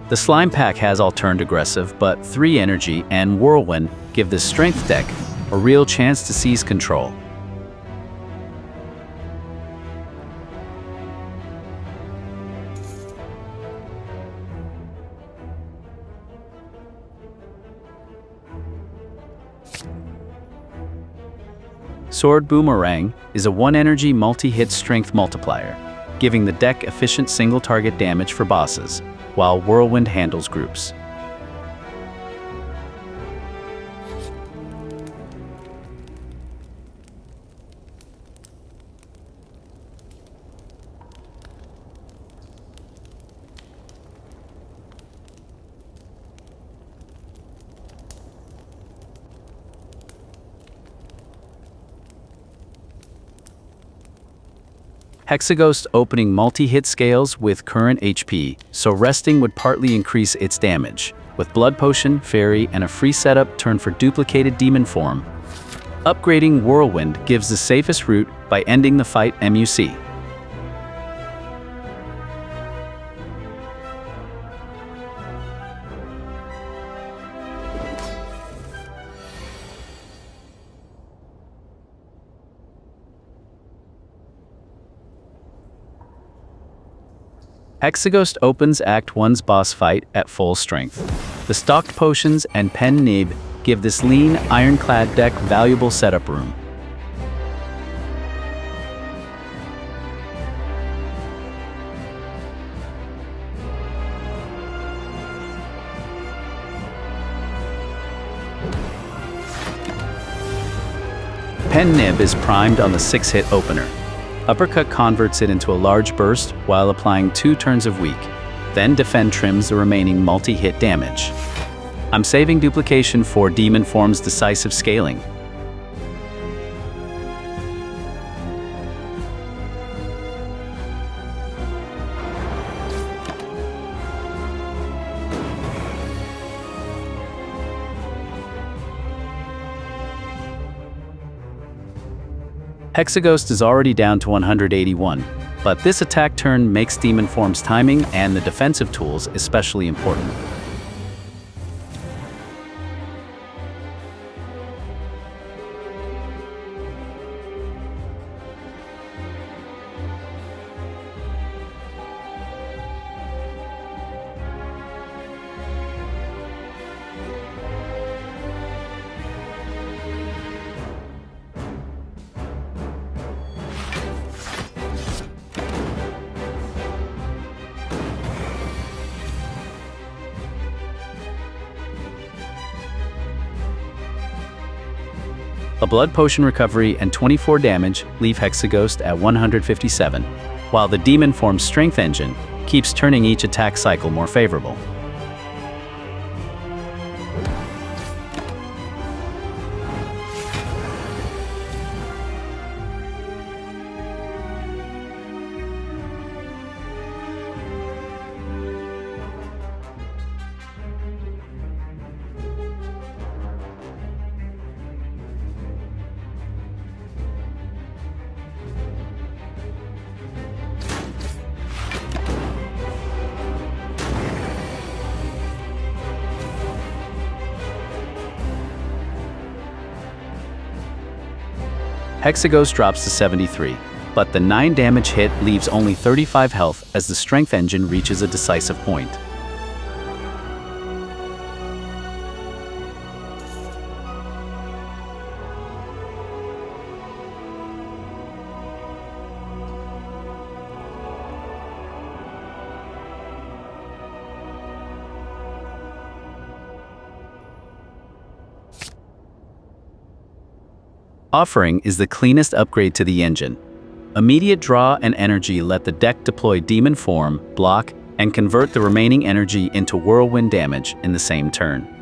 [SPEAKER 1] The slime pack has all turned aggressive, but 3 energy and whirlwind give this strength deck a real chance to seize control. Sword Boomerang is a 1 energy multi-hit strength multiplier, giving the deck efficient single target damage for bosses, while Whirlwind handles groups. Hexaghost opening multi-hit scales with current HP, so resting would partly increase its damage, with Blood Potion, Fairy, and a free setup turn for duplicated demon form. Upgrading Whirlwind gives the safest route by ending the fight MUC. Hexaghost opens Act 1's boss fight at full strength. The stocked potions and pen nib give this lean, ironclad deck valuable setup room. Pen nib is primed on the 6-hit opener. Uppercut converts it into a large burst while applying 2 turns of weak. Then Defend trims the remaining multi-hit damage. I'm saving duplication for Demon Form's decisive scaling. Hexaghost is already down to 181, but this attack turn makes Demon Form's timing and the defensive tools especially important. A Blood Potion recovery and 24 damage leave Hexaghost at 157, while the Demon Form's Strength Engine keeps turning each attack cycle more favorable. Hexaghost drops to 73, but the 9 damage hit leaves only 35 health as the Strength Engine reaches a decisive point. offering is the cleanest upgrade to the engine. Immediate draw and energy let the deck deploy demon form, block, and convert the remaining energy into whirlwind damage in the same turn.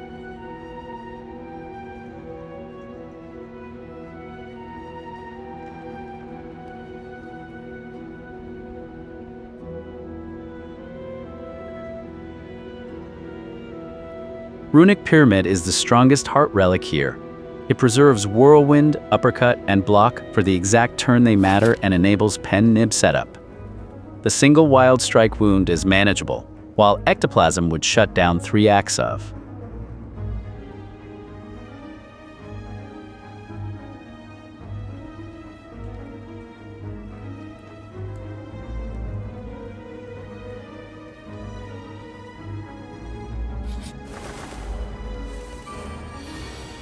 [SPEAKER 1] Runic Pyramid is the strongest heart relic here. It preserves Whirlwind, Uppercut, and Block for the exact turn they matter and enables Pen Nib setup. The single Wild Strike wound is manageable, while Ectoplasm would shut down 3 acts of.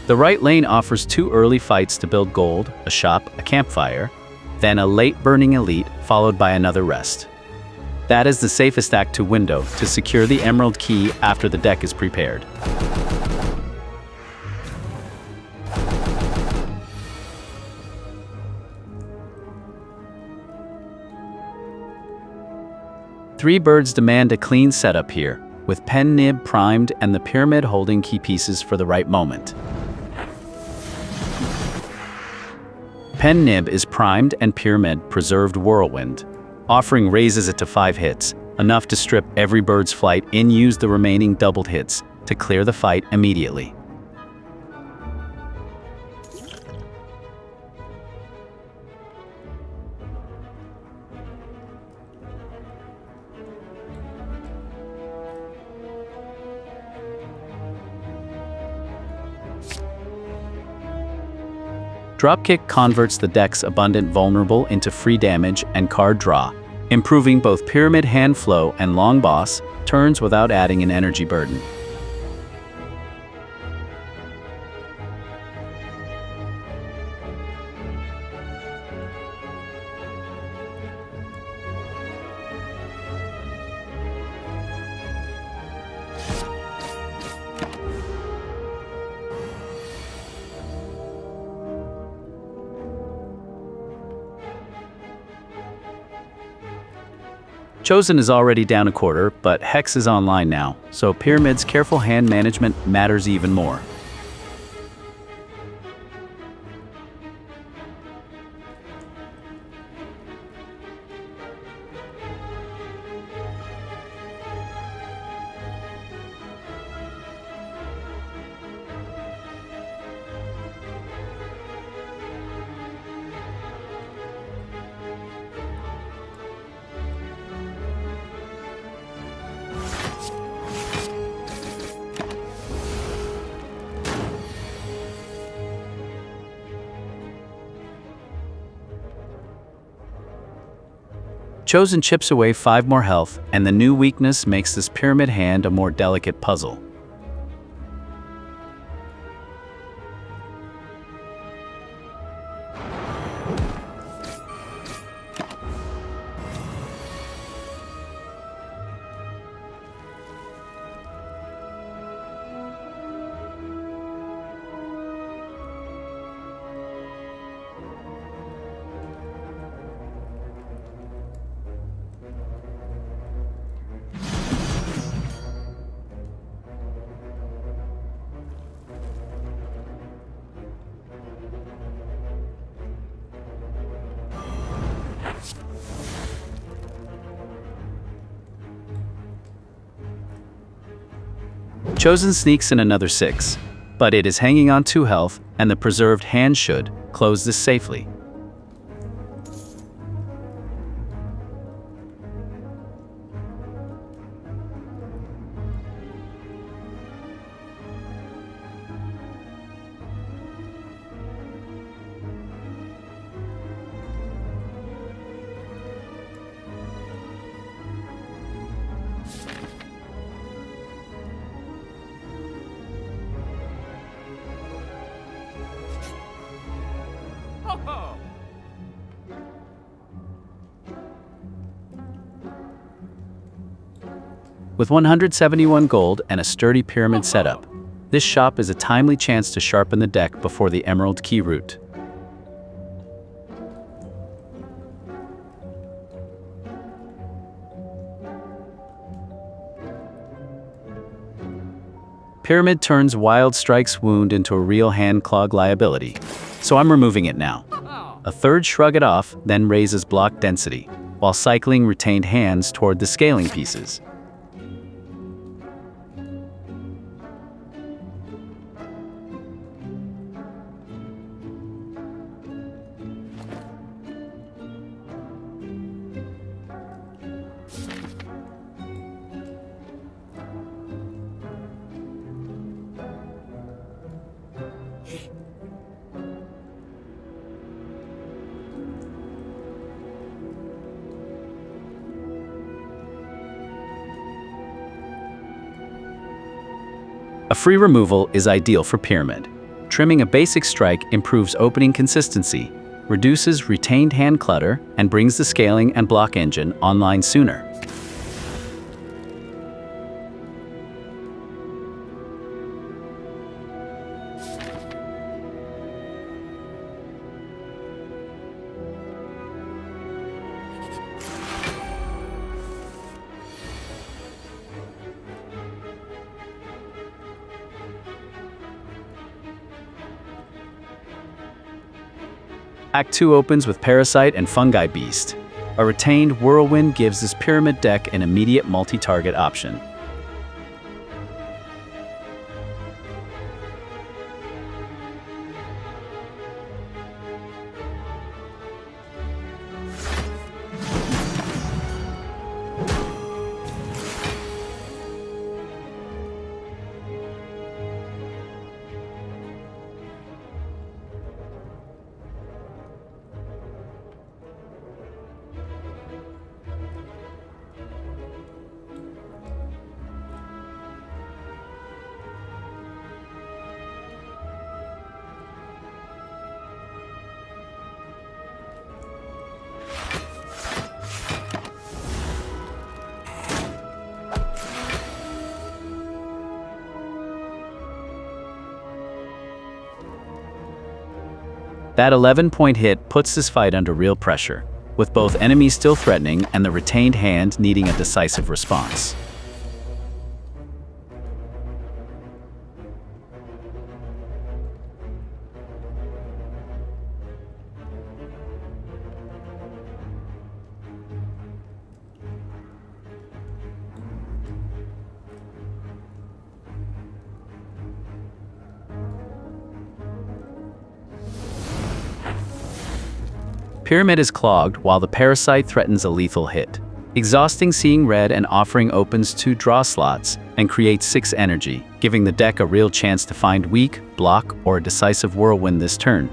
[SPEAKER 1] The right lane offers 2 early fights to build gold, a shop, a campfire, then a late burning elite followed by another rest. That is the safest act to window to secure the emerald key after the deck is prepared. Three birds demand a clean setup here, with Pen Nib primed and the pyramid holding key pieces for the right moment. Pen Nib is primed and pyramid preserved Whirlwind. Offering raises it to 5 hits, enough to strip every bird's flight and use the remaining doubled hits to clear the fight immediately. Dropkick converts the deck's abundant vulnerable into free damage and card draw, improving both pyramid hand flow and long boss turns without adding an energy burden. Chosen is already down a quarter, but Hex is online now, so Pyramid's careful hand management matters even more. Chosen chips away 5 more health, and the new weakness makes this pyramid hand a more delicate puzzle. Chosen sneaks in another 6, but it is hanging on 2 health, and the preserved hand should close this safely. With 171 gold and a sturdy pyramid setup, this shop is a timely chance to sharpen the deck before the Emerald Key route. Pyramid turns Wild Strike's wound into a real hand clog liability, so I'm removing it now. A third shrug it off, then raises block density, while cycling retained hands toward the scaling pieces. A free removal is ideal for Pyramid. Trimming a basic strike improves opening consistency, reduces retained hand clutter, and brings the scaling and block engine online sooner. Act 2 opens with Parasite and Fungi Beast. A retained Whirlwind gives this Pyramid deck an immediate multi-target option. That 11-point hit puts this fight under real pressure, with both enemies still threatening and the retained hand needing a decisive response. Pyramid is clogged while the Parasite threatens a lethal hit. Exhausting Seeing Red and Offering opens 2 draw slots and creates 6 energy, giving the deck a real chance to find weak, block, or a decisive Whirlwind this turn.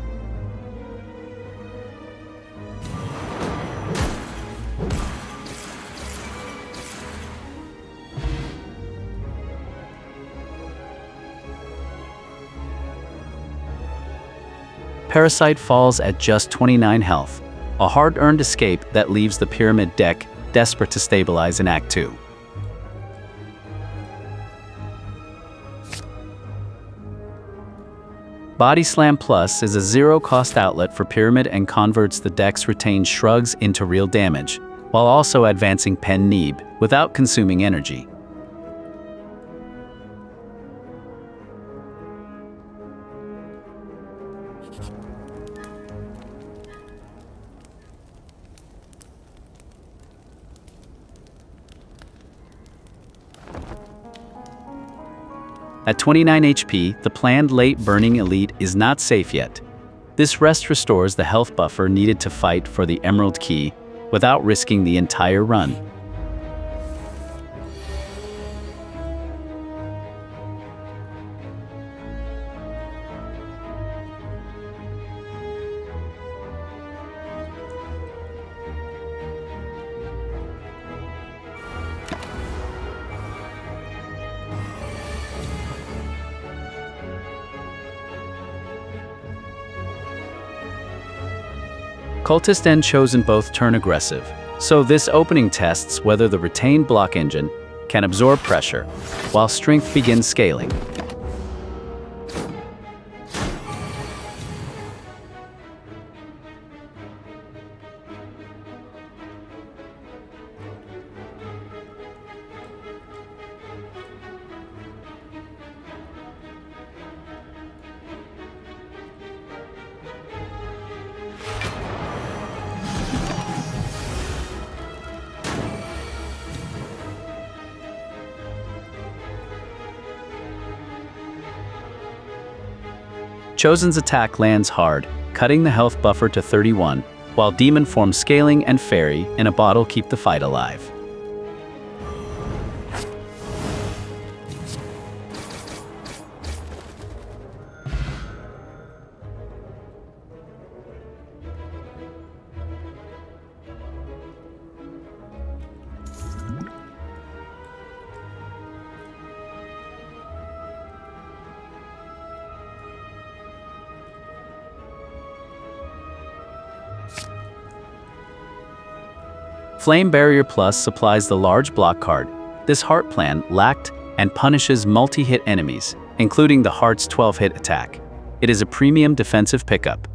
[SPEAKER 1] Parasite falls at just 29 health, a hard-earned escape that leaves the Pyramid deck desperate to stabilize in Act 2. Body Slam Plus is a zero-cost outlet for Pyramid and converts the deck's retained shrugs into real damage, while also advancing Pen Neeb without consuming energy. At 29 HP, the planned late Burning Elite is not safe yet. This rest restores the health buffer needed to fight for the Emerald Key without risking the entire run. Cultist and Chosen both turn aggressive, so this opening tests whether the retained block engine can absorb pressure, while strength begins scaling. Chosen's attack lands hard, cutting the health buffer to 31, while Demon Form Scaling and Fairy in a bottle keep the fight alive. Flame Barrier Plus supplies the large block card. This Heart plan lacked and punishes multi-hit enemies, including the Heart's 12-hit attack. It is a premium defensive pickup,